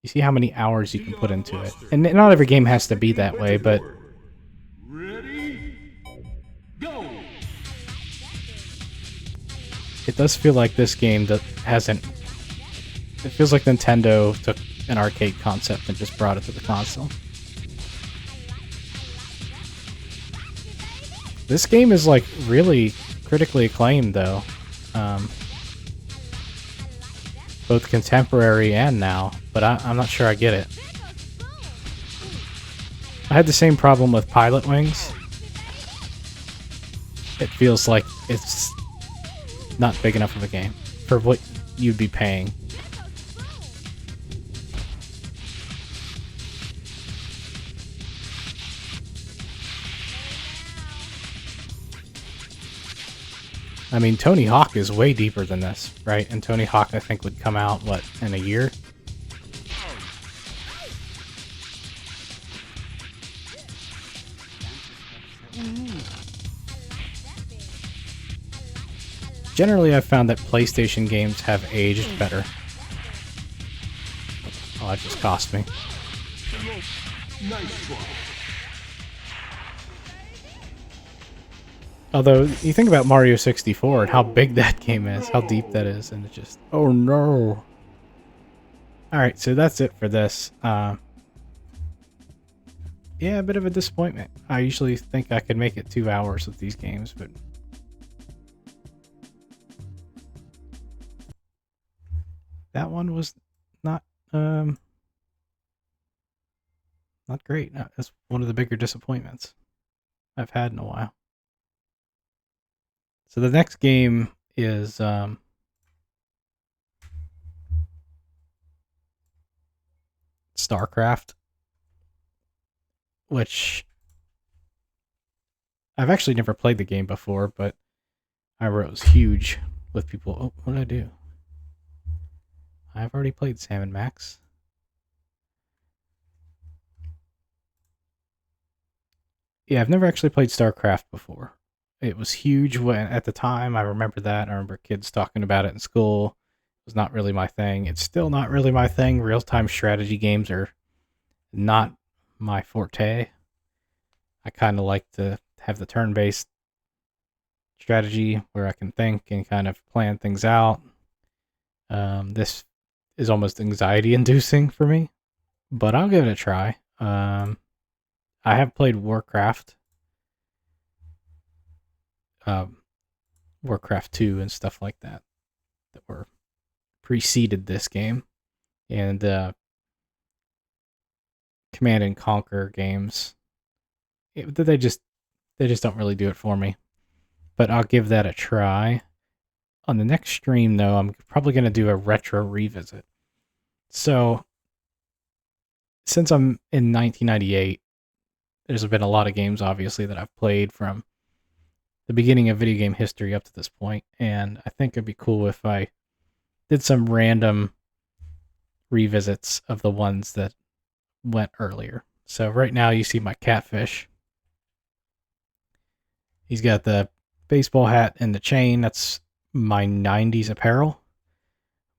you see how many hours you can put into it. And not every game has to be that way, but it does feel like this game that hasn't... It feels like Nintendo took an arcade concept and just brought it to the console. This game is like really critically acclaimed though. Both contemporary and now, but I'm not sure I get it. I had the same problem with Pilot Wings. It feels like it's not big enough of a game for what you'd be paying. I mean, Tony Hawk is way deeper than this, right? And Tony Hawk, I think, would come out, what, in a year? Generally, I've found that PlayStation games have aged better. Oh, that just cost me. Although, you think about Mario 64 and how big that game is, how deep that is, and it's just, oh no. Alright, so that's it for this. Yeah, a bit of a disappointment. I usually think I could make it 2 hours with these games, but that one was not not great. That's one of the bigger disappointments I've had in a while. So the next game is StarCraft, which I've actually never played the game before, but I remember it was huge with people. Oh, what did I do? I've already played Sam and Max. Yeah, I've never actually played StarCraft before. It was huge when at the time. I remember that. I remember kids talking about it in school. was not really my thing. It's still not really my thing. Real time strategy games are not my forte. I kind of like to have the turn based strategy where I can think and kind of plan things out. This is almost anxiety inducing for me, but I'll give it a try. I have played Warcraft, um, Warcraft 2 and stuff like that that were preceded this game, and Command and Conquer games. They just don't really do it for me. But I'll give that a try. On the next stream, though, I'm probably going to do a retro revisit. So, since I'm in 1998, there's been a lot of games, obviously, that I've played from the beginning of video game history up to this point, and I think it'd be cool if I did some random revisits of the ones that went earlier. So, right now, you see my catfish. He's got the baseball hat and the chain. That's my 90s apparel.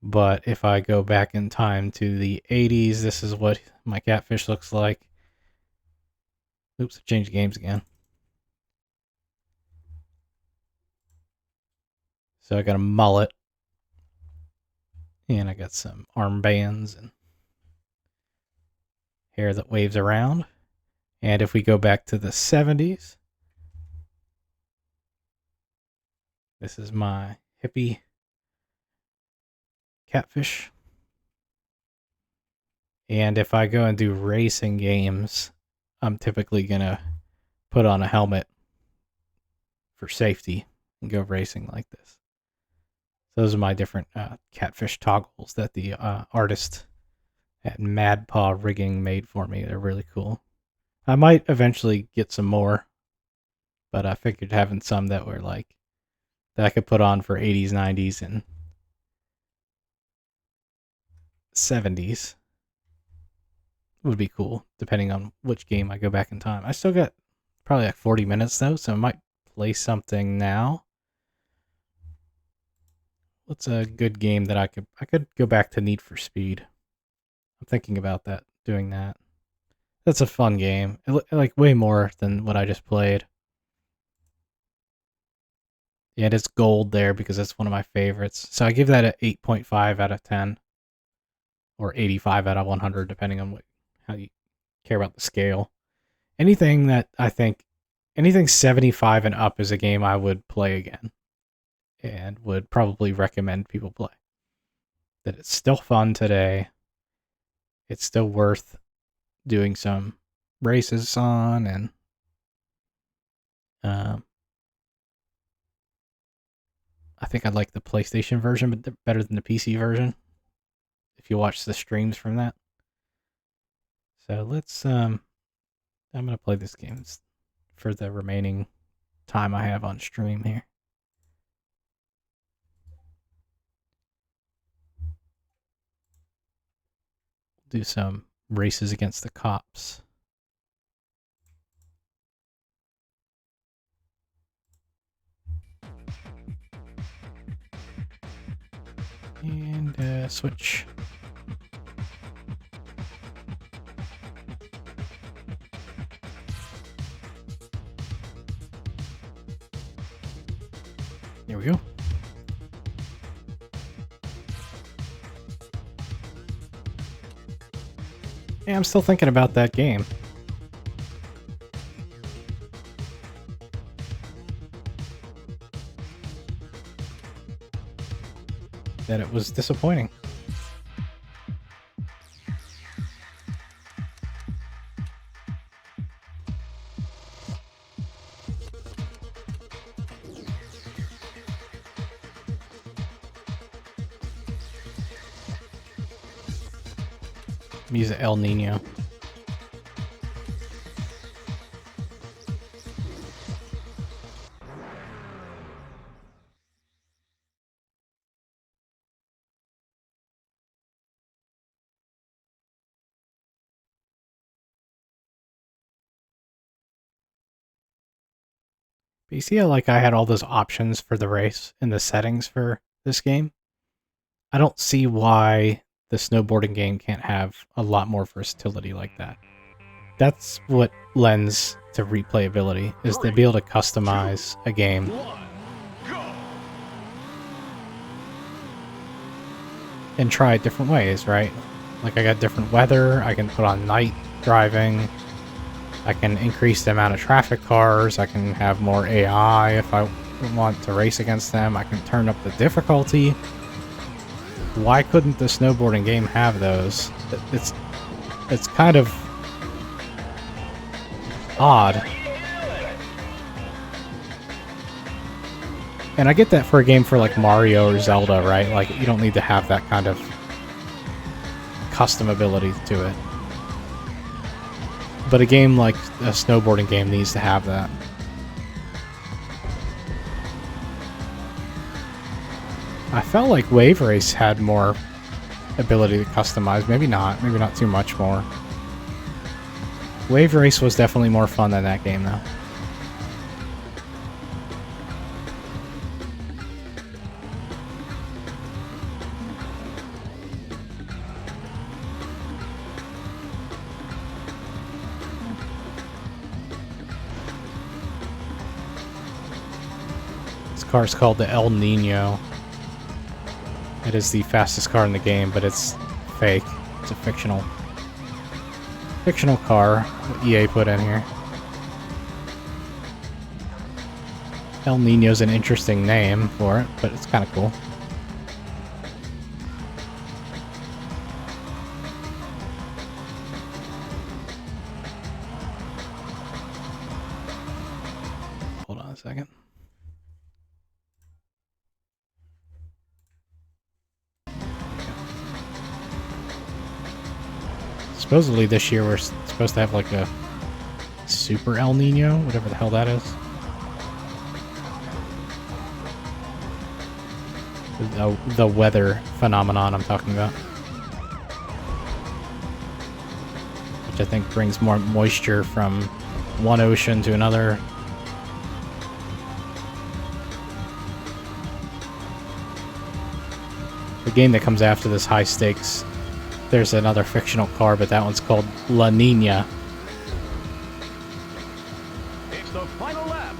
But if I go back in time to the 80s, this is what my catfish looks like. Oops, I changed games again. So I got a mullet, and I got some armbands and hair that waves around. And if we go back to the 70s, this is my hippie catfish. And if I go and do racing games, I'm typically going to put on a helmet for safety and go racing like this. Those are my different catfish toggles that the artist at Mad Paw Rigging made for me. They're really cool. I might eventually get some more, but I figured having some that were like that I could put on for 80s, 90s, and 70s would be cool, depending on which game I go back in time. I still got probably like 40 minutes though, so I might play something now. What's a good game that I could go back to Need for Speed? I'm thinking about that, doing that. That's a fun game. Like way more than what I just played. Yeah, it's gold there because it's one of my favorites. So I give that an 8.5 out of 10 or 85 out of 100 depending on how you care about the scale. Anything that I think anything 75 and up is a game I would play again and would probably recommend people play. That it's still fun today. It's still worth doing some races on, and um, I think I like the PlayStation version but better than the PC version if you watch the streams from that. So let's I'm going to play this game for the remaining time I have on stream here. Do some races against the cops. And switch. There we go. Yeah, I'm still thinking about that game. That it was disappointing. Use El Nino. But you see how like I had all those options for the race in the settings for this game? I don't see why the snowboarding game can't have a lot more versatility like that. That's what lends to replayability, is to be able to customize a game. And try it different ways, right? Like I got different weather, I can put on night driving, I can increase the amount of traffic cars, I can have more AI if I want to race against them, I can turn up the difficulty. Why couldn't the snowboarding game have those? It's kind of odd. And I get that for a game for like Mario or Zelda, right? Like you don't need to have that kind of custom ability to it. But a game like a snowboarding game needs to have that. I felt like Wave Race had more ability to customize. Maybe not too much more. Wave Race was definitely more fun than that game though. This car is called the El Nino. It is the fastest car in the game, but it's fake. It's a fictional car that EA put in here. El Nino's an interesting name for it, but it's kind of cool. Hold on a second. Supposedly this year we're supposed to have like a Super El Nino, whatever the hell that is. The weather phenomenon I'm talking about. Which I think brings more moisture from one ocean to another. The game that comes after this, High Stakes, there's another fictional car, but that one's called La Nina. It's the final lap.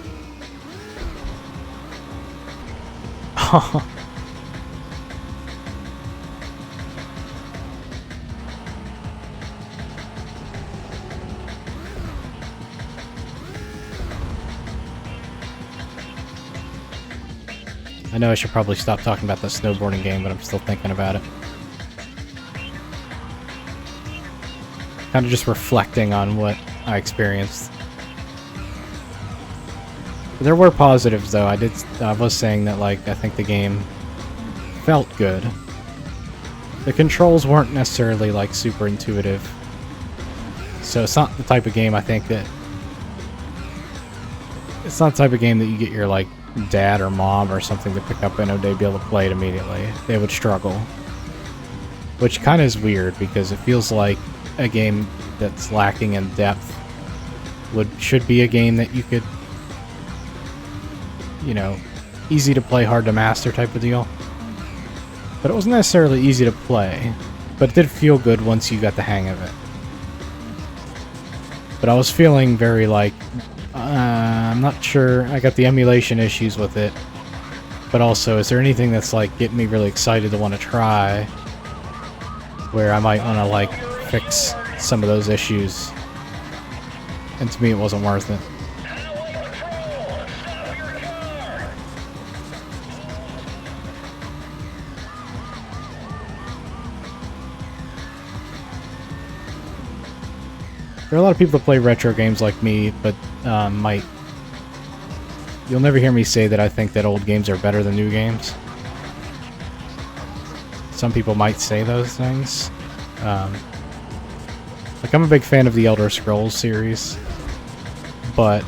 I know I should probably stop talking about the snowboarding game, but I'm still thinking about it. Kind of just reflecting on what I experienced. There were positives, though. I was saying that, like, I think the game felt good. The controls weren't necessarily, like, super intuitive. So it's not the type of game I think that... It's not the type of game that you get your, like, dad or mom or something to pick up and they'd be able to play it immediately. They would struggle. Which kind of is weird, because it feels like a game that's lacking in depth should be a game that you could, you know, easy to play, hard to master type of deal. But it wasn't necessarily easy to play, but it did feel good once you got the hang of it. But I was feeling very like, I'm not sure, I got the emulation issues with it, but also, is there anything that's like getting me really excited to want to try, where I might want to like fix some of those issues? And to me, it wasn't worth it. There are a lot of people that play retro games like me, but you'll never hear me say that I think that old games are better than new games. Some people might say those things. Like, I'm a big fan of the Elder Scrolls series, but...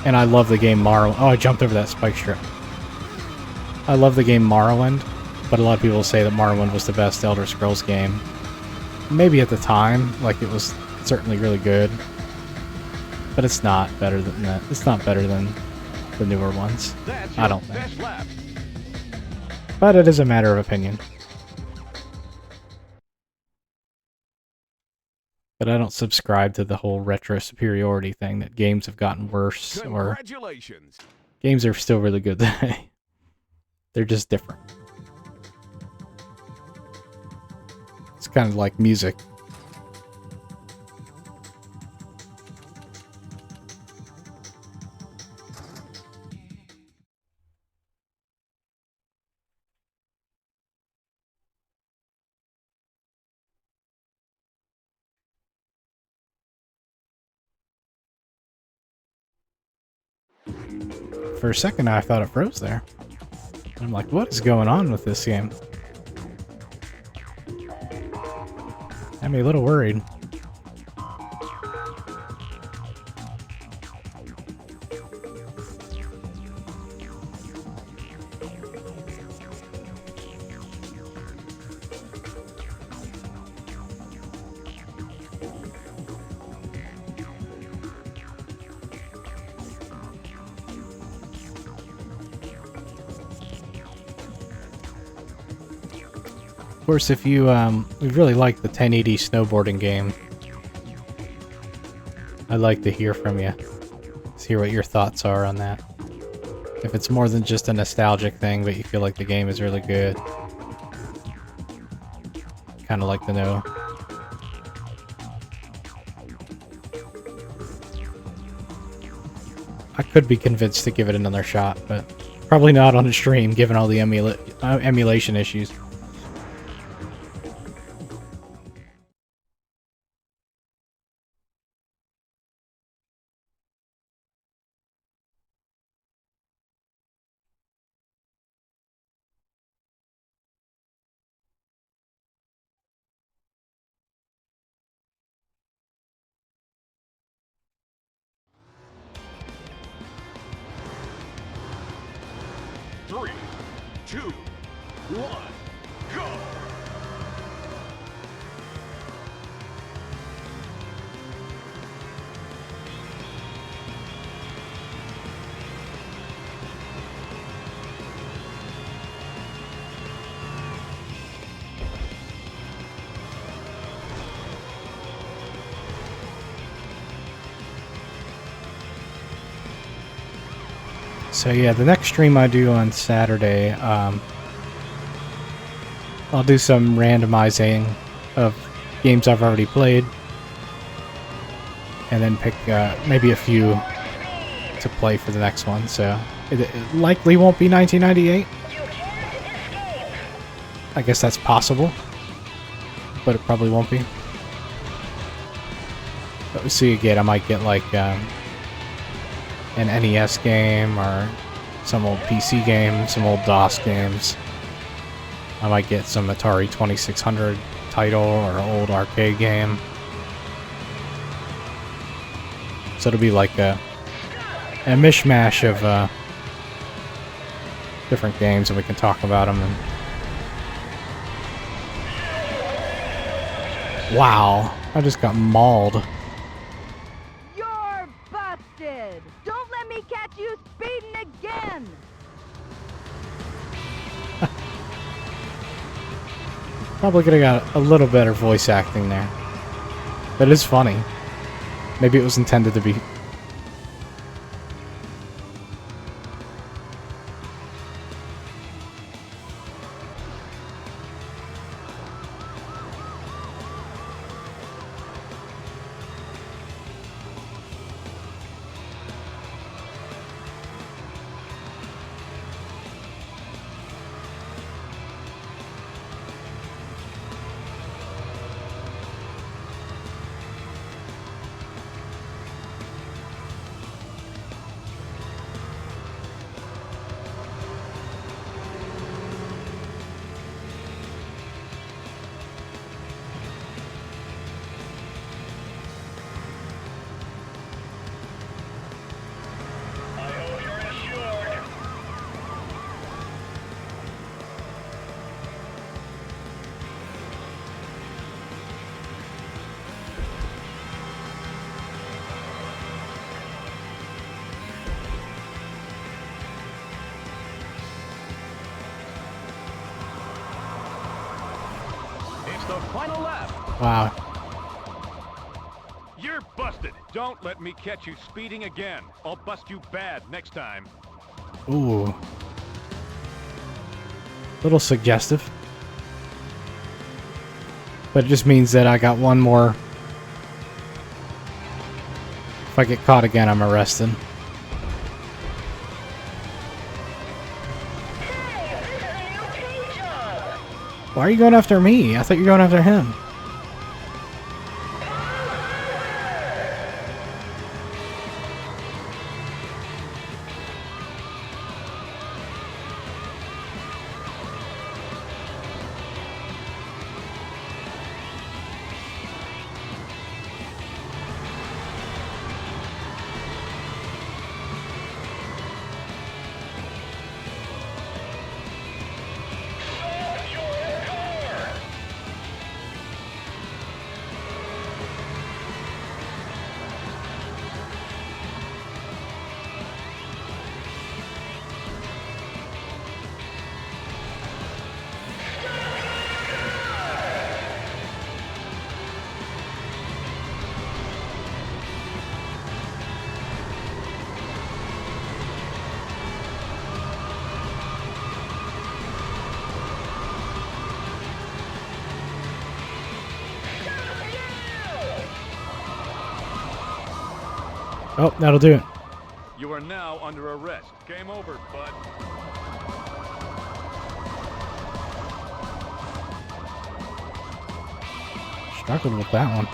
And I love the game Morrowind. Oh, I jumped over that spike strip. I love the game Morrowind, but a lot of people say that Morrowind was the best Elder Scrolls game. Maybe at the time, like, it was certainly really good, but it's not better than that. It's not better than the newer ones. I don't think. But it is a matter of opinion. But I don't subscribe to the whole retro superiority thing that games have gotten worse or Congratulations. games are still really good today. They're just different. It's kind of like music. For a second, I thought it froze there. I'm like, what is going on with this game? Had me a little worried. Of course, if you we really like the 1080 snowboarding game, I'd like to hear from you. Let's hear what your thoughts are on that. If it's more than just a nostalgic thing, but you feel like the game is really good, kind of like to know. I could be convinced to give it another shot, but probably not on a stream, given all the emulation issues. Three, two, one, go! So yeah, the next stream I do on Saturday, I'll do some randomizing of games I've already played, and then pick maybe a few to play for the next one. So it likely won't be 1998. I guess that's possible, but it probably won't be. But we'll see again. I might get like an NES game or some old PC game, some old DOS games. I might get some Atari 2600 title or old arcade game. So it'll be like a mishmash of different games, and we can talk about them. And wow, I just got mauled. You're busted! Don't let me catch you speeding again! Probably could have got a little better voice acting there. But it is funny. Maybe it was intended to be. the final lap. Wow. You're busted. Don't let me catch you speeding again. I'll bust you bad next time. Ooh. Little suggestive. But it just means that I got one more. If I get caught again, I'm arrested. Why are you going after me? I thought you were going after him. Oh, that'll do it. You are now under arrest. Game over, bud. Struggled with that one.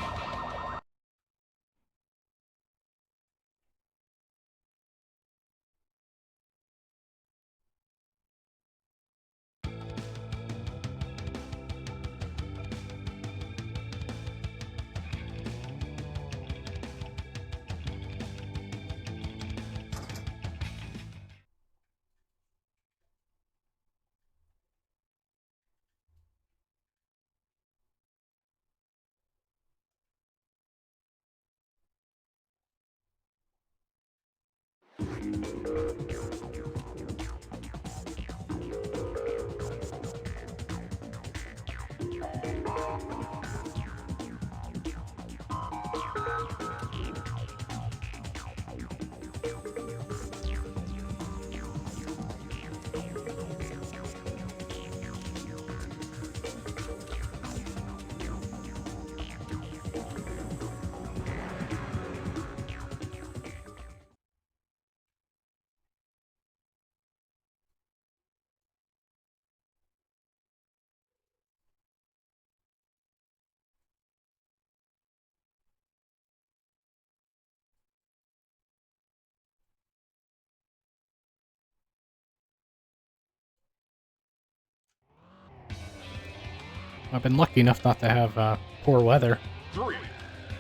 I've been lucky enough not to have poor weather. 3,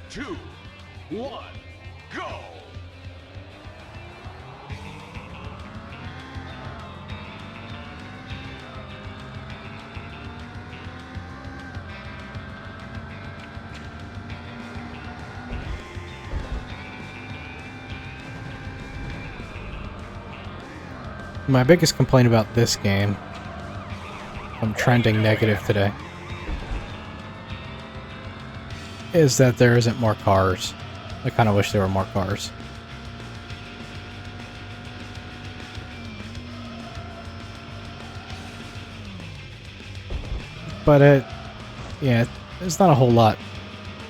2, 1, go! My biggest complaint about this game, I'm trending negative today, is that there isn't more cars. I kind of wish there were more cars. But yeah, there's not a whole lot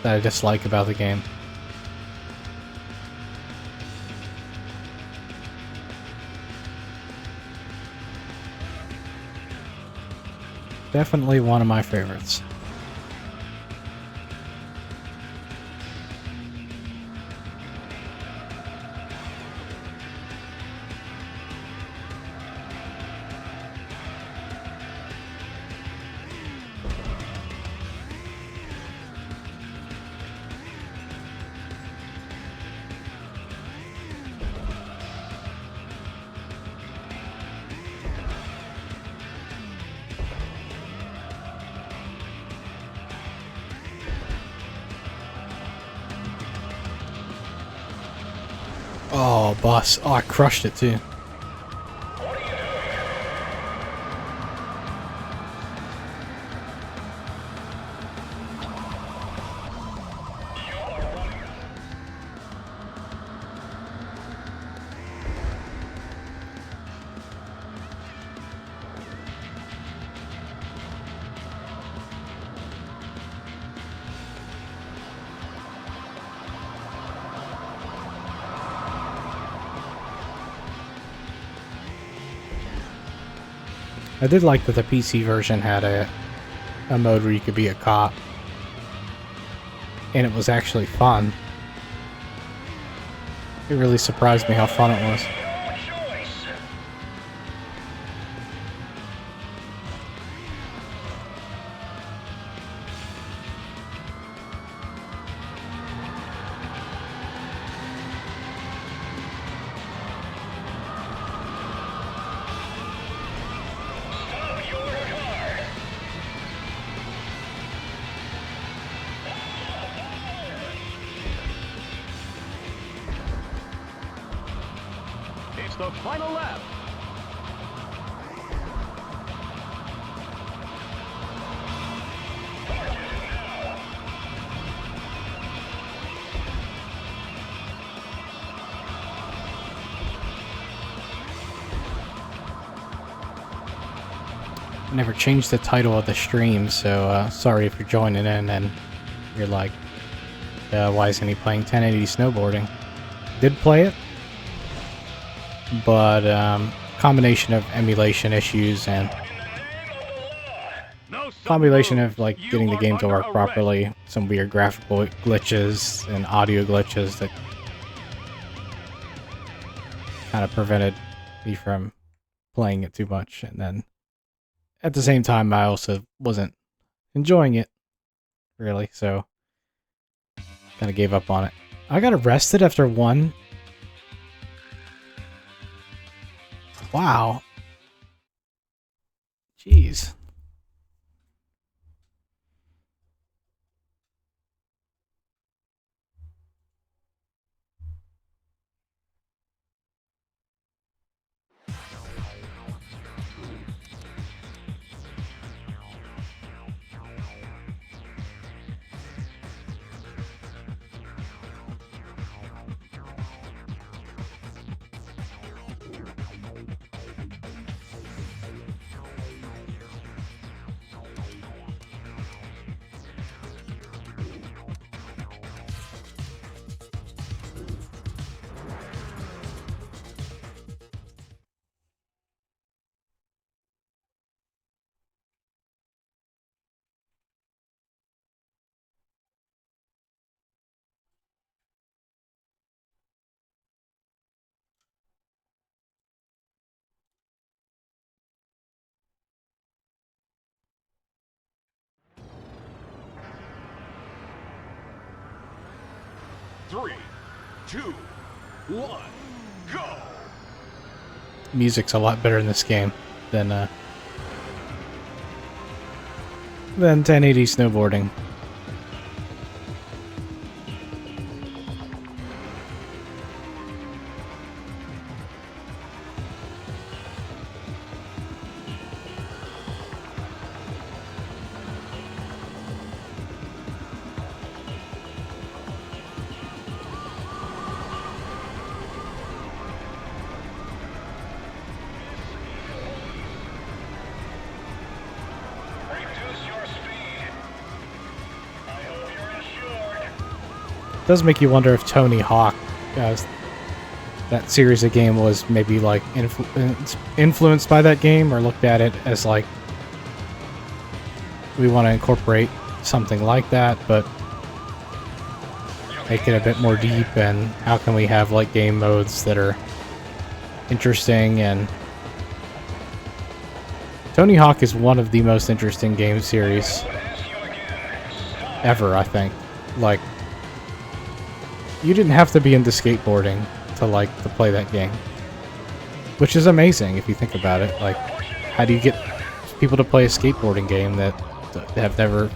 that I dislike about the game. Definitely one of my favorites. Oh, boss. Oh, I crushed it too. I did like that the PC version had a mode where you could be a cop. And it was actually fun. It really surprised me how fun it was. It's the final lap. I never changed the title of the stream, so sorry if you're joining in and you're like, why isn't he playing 1080 snowboarding? Did play it, but combination of emulation issues and combination of like getting the game to work properly, some weird graphical glitches and audio glitches that kind of prevented me from playing it too much. And then at the same time, I also wasn't enjoying it really, so kind of gave up on it. I got arrested after one. Wow. Jeez. Three, two, one, go! Music's a lot better in this game than 1080 snowboarding. It does make you wonder if Tony Hawk, that series of game, was maybe like influenced by that game, or looked at it as like, we want to incorporate something like that, but make it a bit more deep, and how can we have like game modes that are interesting. And Tony Hawk is one of the most interesting game series ever, I think. Like, you didn't have to be into skateboarding to play that game, which is amazing if you think about it. Like, how do you get people to play a skateboarding game that haven't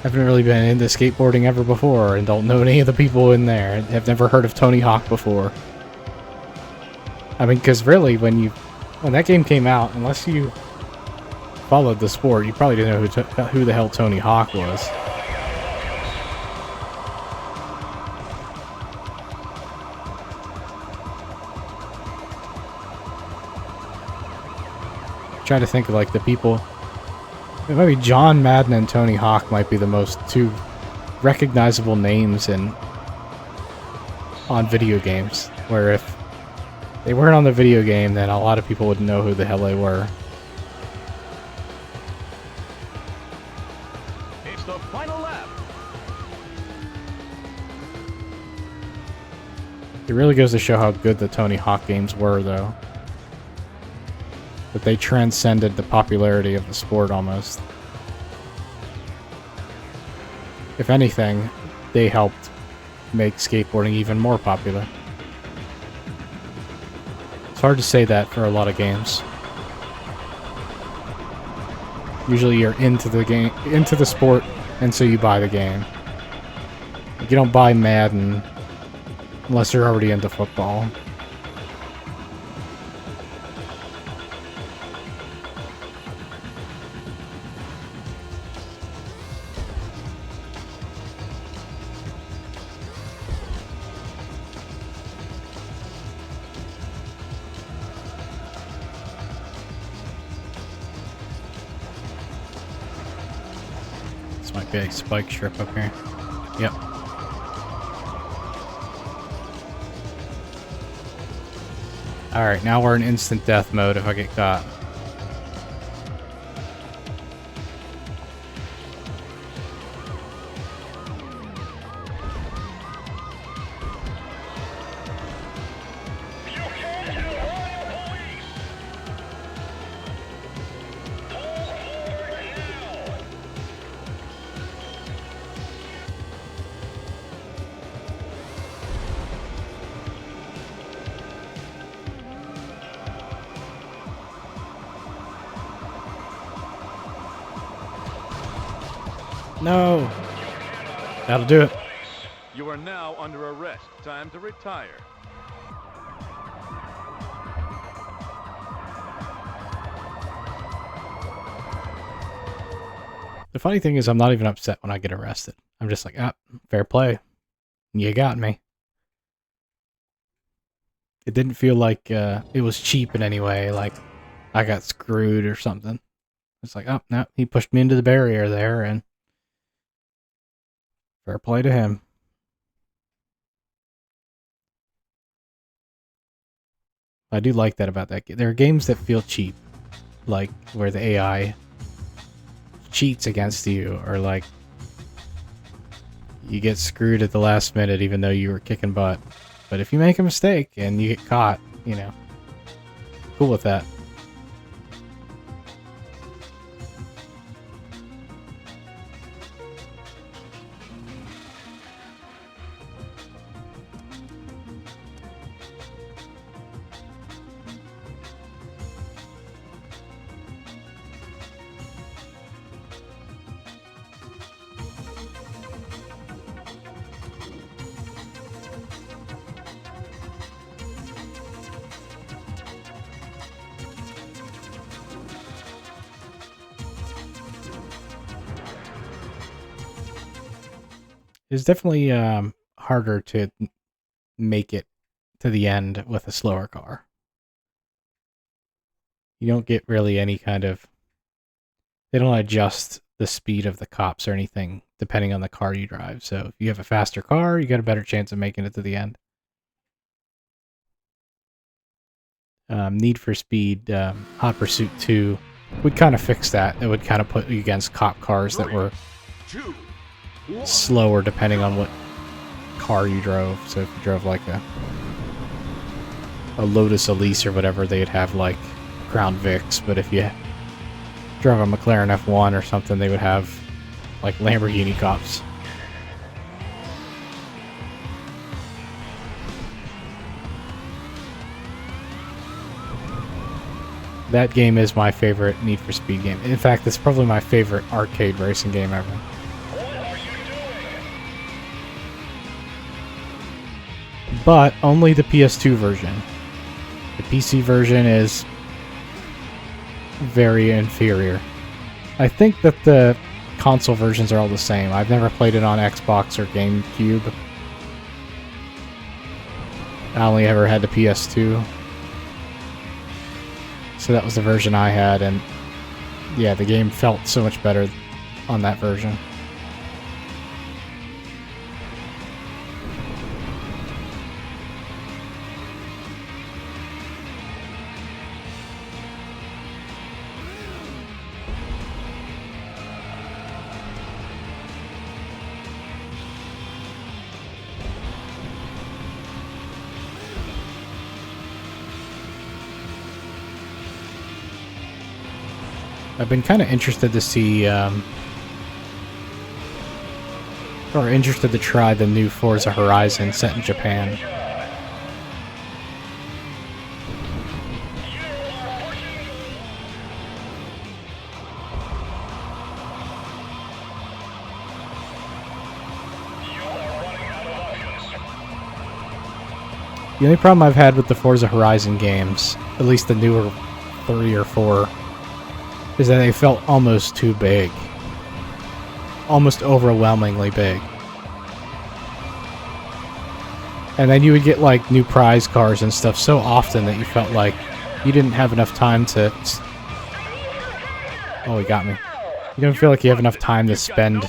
really been into skateboarding ever before and don't know any of the people in there and have never heard of Tony Hawk before? I mean, because really, when that game came out, unless you followed the sport, you probably didn't know who the hell Tony Hawk was. Try to think of like the people. Maybe John Madden and Tony Hawk might be the most two recognizable names on video games. Where if they weren't on the video game, then a lot of people wouldn't know who the hell they were. It's the final lap. It really goes to show how good the Tony Hawk games were, though. That they transcended the popularity of the sport almost. If anything, they helped make skateboarding even more popular. It's hard to say that for a lot of games. Usually you're into the game, into the sport, and so you buy the game. You don't buy Madden unless you're already into football. This might be a spike strip up here. Yep. Alright, now we're in instant death mode if I get caught. No! That'll do it. You are now under arrest. Time to retire. The funny thing is I'm not even upset when I get arrested. I'm just like, ah, fair play. You got me. It didn't feel like it was cheap in any way, like I got screwed or something. It's like, oh, no, he pushed me into the barrier there, and fair play to him. I do like that about that game. There are games that feel cheap, like where the AI cheats against you, or like you get screwed at the last minute even though you were kicking butt. But if you make a mistake and you get caught, you know, cool with that. It's definitely harder to make it to the end with a slower car. You don't get really any kind of... They don't adjust the speed of the cops or anything depending on the car you drive. So if you have a faster car, you got a better chance of making it to the end. Need for Speed Hot Pursuit 2 would kind of fix that. It would kind of put you against cop cars that were slower depending on what car you drove. So if you drove like a Lotus Elise or whatever, they'd have like Crown Vics, but if you drove a McLaren F1 or something, they would have like Lamborghini cops. That game is my favorite Need for Speed game. In fact, it's probably my favorite arcade racing game ever. But only the PS2 version. The PC version is very inferior. I think that the console versions are all the same. I've never played it on Xbox or GameCube. I only ever had the PS2. So that was the version I had, and yeah, the game felt so much better on that version. I've been kind of interested to see, or interested to try the new Forza Horizon set in Japan. The only problem I've had with the Forza Horizon games, at least the newer 3 or 4, is that they felt almost too big. Almost overwhelmingly big. And then you would get like new prize cars and stuff so often that you felt like you didn't have enough time to... Oh, he got me. You don't feel like you have enough time to spend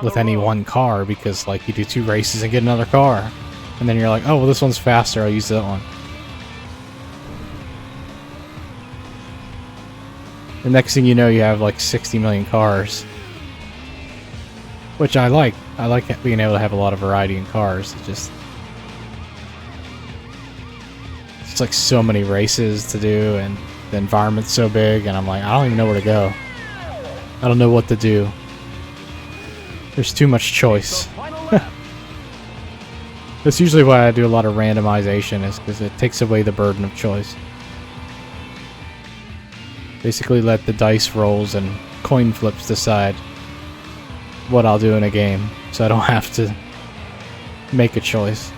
with any one car because like you do 2 races and get another car. And then you're like, oh, well, this one's faster, I'll use that one. The next thing you know, you have like 60 million cars. Which I like. I like being able to have a lot of variety in cars. It's like so many races to do, and the environment's so big, and I'm like, I don't even know where to go. I don't know what to do. There's too much choice. That's usually why I do a lot of randomization, is because it takes away the burden of choice. Basically let the dice rolls and coin flips decide what I'll do in a game, so I don't have to make a choice.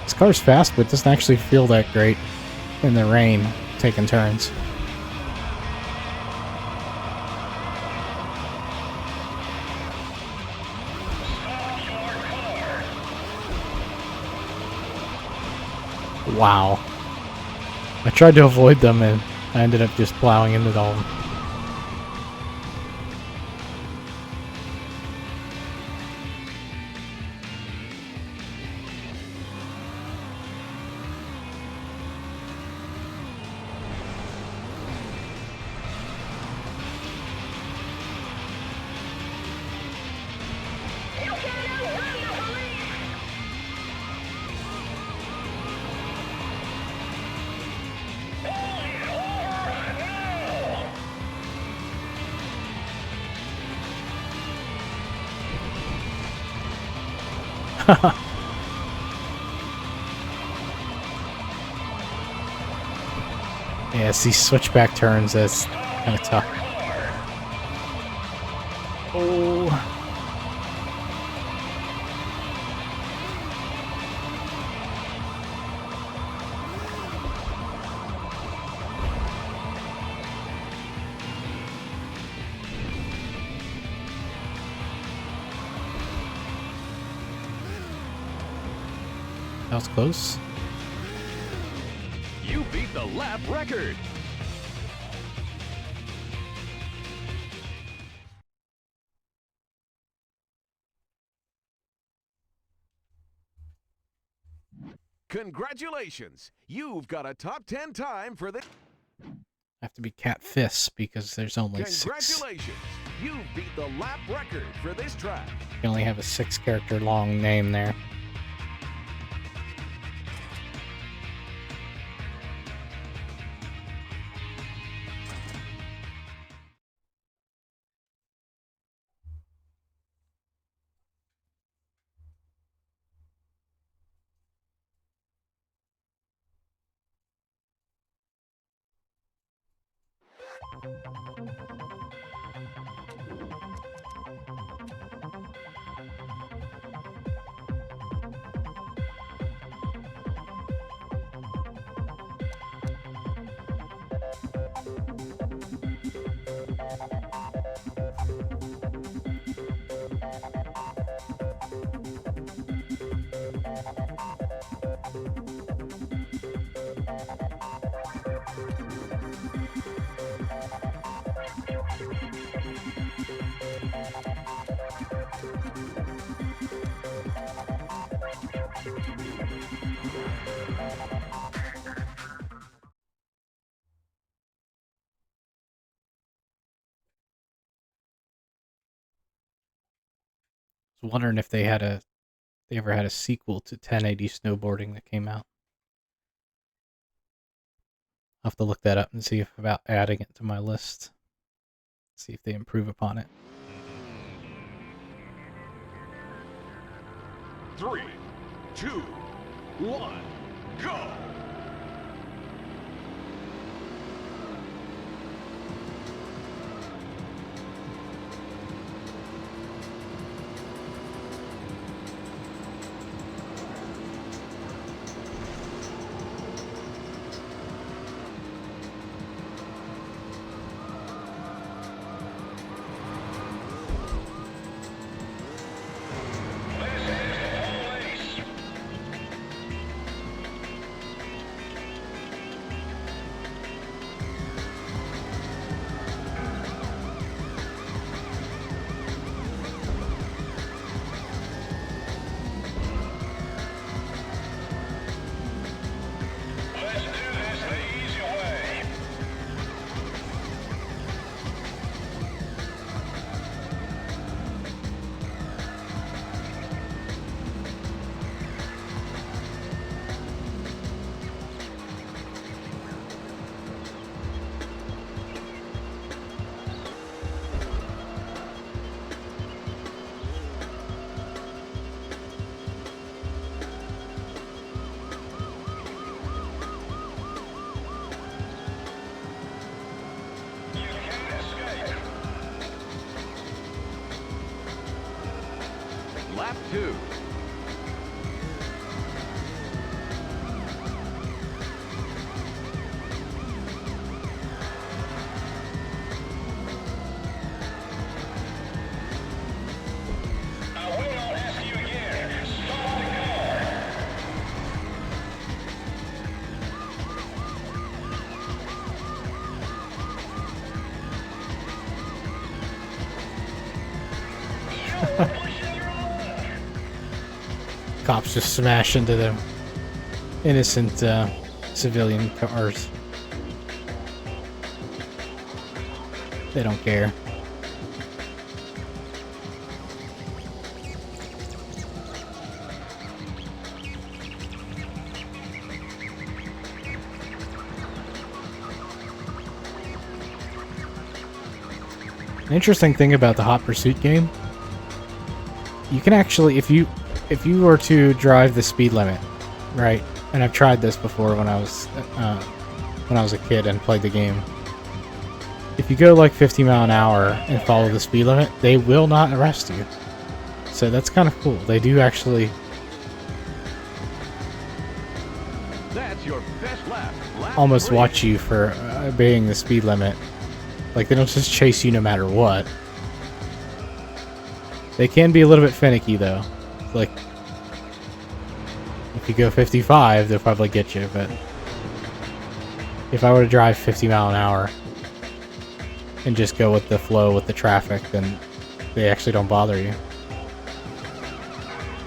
This car's fast, but it doesn't actually feel that great in the rain, taking turns. Wow. I tried to avoid them and I ended up just plowing into all of them. Yeah, it's these switchback turns that's kind of tough. Oh. That was close. You beat the lap record. Congratulations! You've got a top 10 time for this. Have to be Cat Fists because there's only 6. Congratulations! You beat the lap record for this track. You only have a 6-character long name there. I was wondering if they ever had a sequel to 1080 snowboarding that came out. I'll have to look that up and see if about adding it to my list. See if they improve upon it. 3, 2, 1, go! Lap 2. Cops just smash into the innocent civilian cars. They don't care. An interesting thing about the Hot Pursuit game, you can actually, if you were to drive the speed limit, right? And I've tried this before when I was a kid and played the game. If you go like 50 mile an hour and follow the speed limit, they will not arrest you. So that's kind of cool. They do actually. That's your best lap. Lap Almost 3. watch you for obeying the speed limit. Like, they don't just chase you no matter what. They can be a little bit finicky, though. Like, if you go 55, they'll probably get you, but if I were to drive 50 mile an hour and just go with the flow with the traffic, then they actually don't bother you.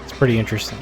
It's pretty interesting.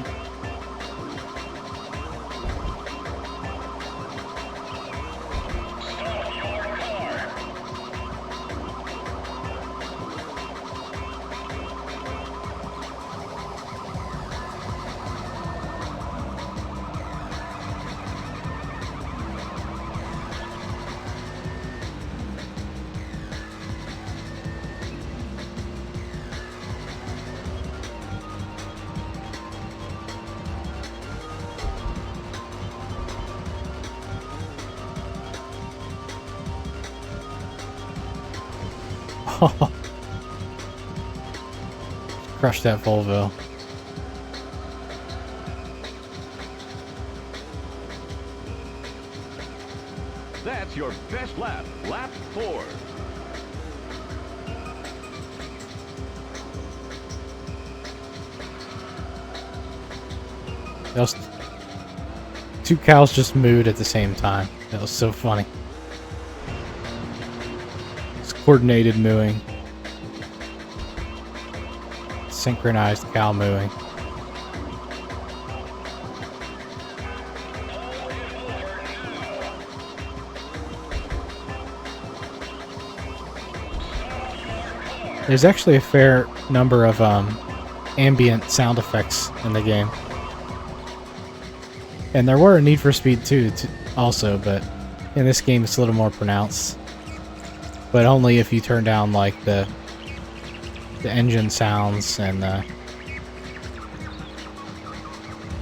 Crush that Volvo. That's your best lap. Lap 4. That was two cows just mooed at the same time. That was so funny. It's coordinated mooing. Synchronized cow mooing. There's actually a fair number of ambient sound effects in the game. And there were in Need for Speed 2 also, but in this game it's a little more pronounced. But only if you turn down like the engine sounds and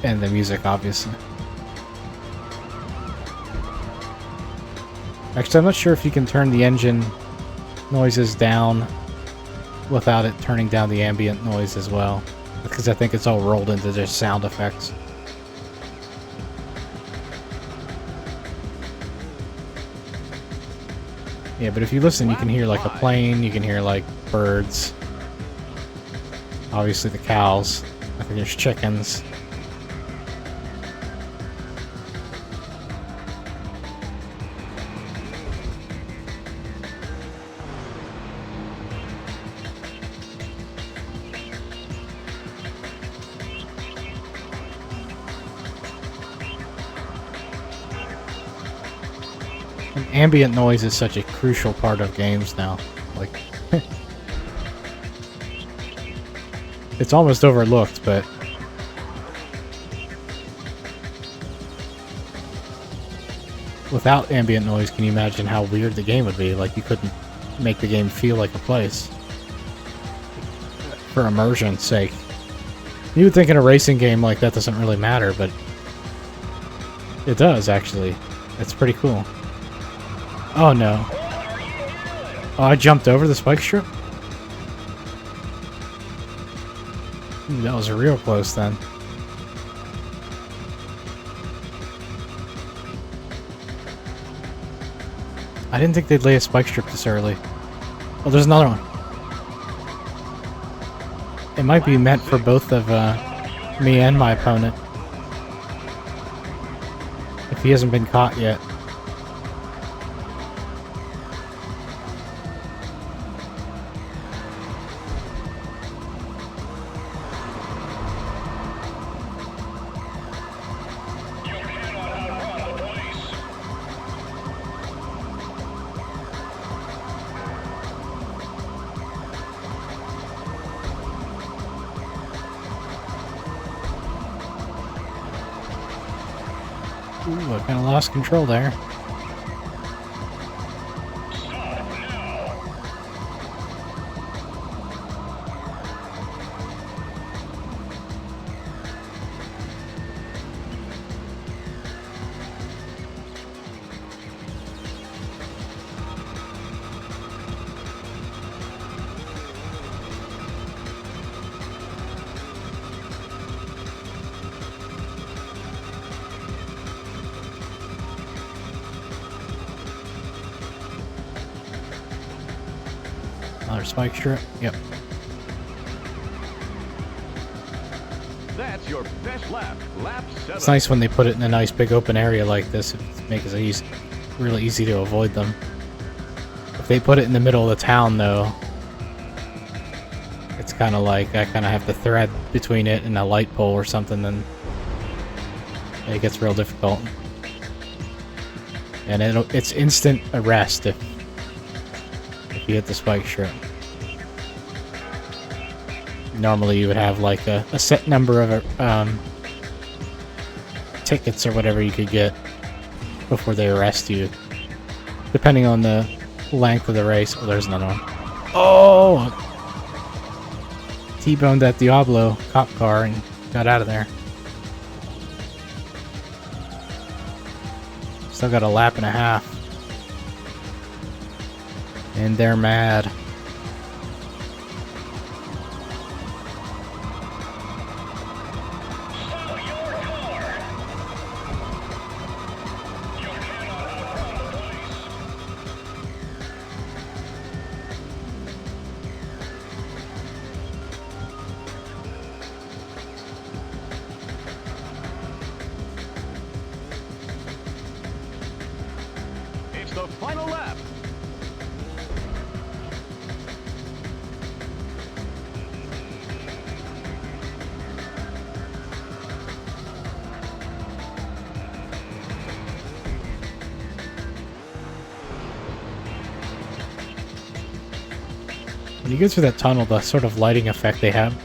the music, obviously. Actually, I'm not sure if you can turn the engine noises down without it turning down the ambient noise as well, because I think it's all rolled into their sound effects. Yeah, but if you listen, you can hear like a plane, you can hear like birds, obviously the cows, I think there's chickens. And ambient noise is such a crucial part of games now. Like, it's almost overlooked, but without ambient noise, can you imagine how weird the game would be? Like, you couldn't make the game feel like a place. For immersion's sake. You would think in a racing game like that doesn't really matter, but it does, actually. It's pretty cool. Oh no. Oh, I jumped over the spike strip? Ooh, that was real close then. I didn't think they'd lay a spike strip this early. Oh, there's another one. It might be meant for both of me and my opponent. If he hasn't been caught yet. Ooh, I kind of lost control there. Another spike strip. Yep. That's your best lap. Lap 7. It's nice when they put it in a nice big open area like this. It makes it easy, really easy to avoid them. If they put it in the middle of the town, though, it's kind of like I kind of have to thread between it and a light pole or something, then it gets real difficult. And it's instant arrest if you hit the spike strip. Normally you would have like a set number of tickets or whatever you could get before they arrest you, depending on the length of the race. Oh, there's another one. Oh! T-boned that Diablo cop car and got out of there. Still got a lap and a half. And they're mad. It's the final lap. When you go through that tunnel, the sort of lighting effect they have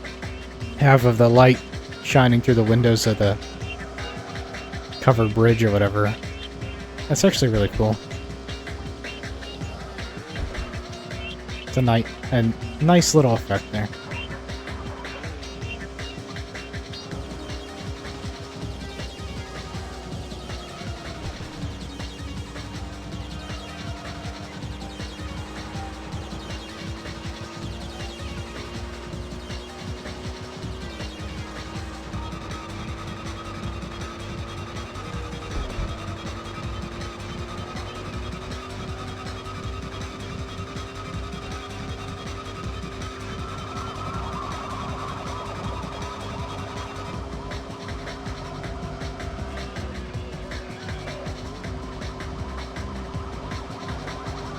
of the light shining through the windows of the covered bridge or whatever, that's actually really cool. It's a nice little effect there.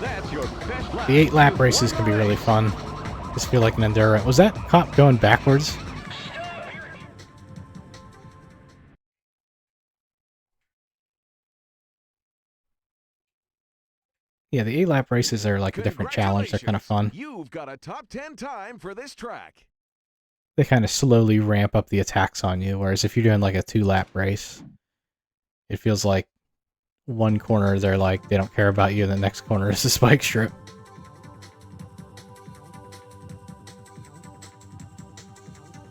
That's your best lap. The 8 lap races can be really fun. Just feel like an enduro. Was that cop going backwards? Yeah, the 8 lap races are like a different challenge. They're kind of fun. You've got a top 10 time for this track. They kind of slowly ramp up the attacks on you, whereas if you're doing like a 2 lap race, it feels like one corner they're like they don't care about you, and the next corner is a spike strip.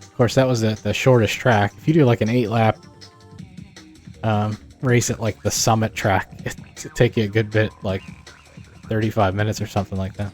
Of course, that was the shortest track. If you do like an 8 lap race at like the summit track, it'd take you a good bit, like 35 minutes or something like that.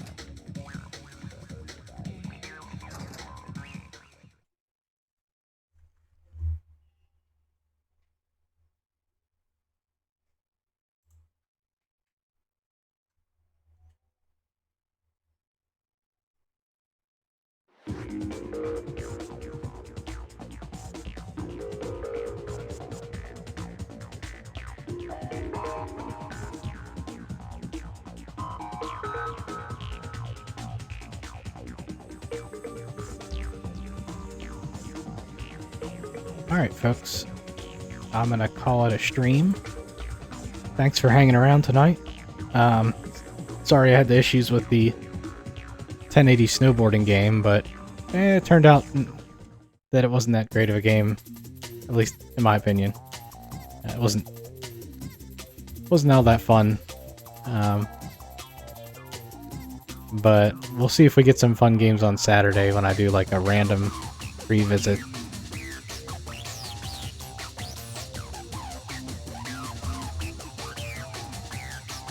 Alright, folks. I'm gonna call it a stream. Thanks for hanging around tonight. Sorry I had the issues with the 1080 snowboarding game, but it turned out that it wasn't that great of a game, at least in my opinion. It wasn't all that fun. But we'll see if we get some fun games on Saturday when I do like a random revisit.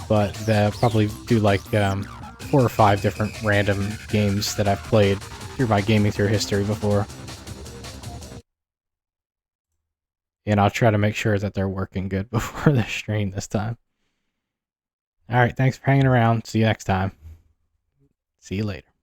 But probably do like 4 or 5 different random games that I've played through my gaming through history before. And I'll try to make sure that they're working good before the stream this time. Alright, thanks for hanging around. See you next time. See you later.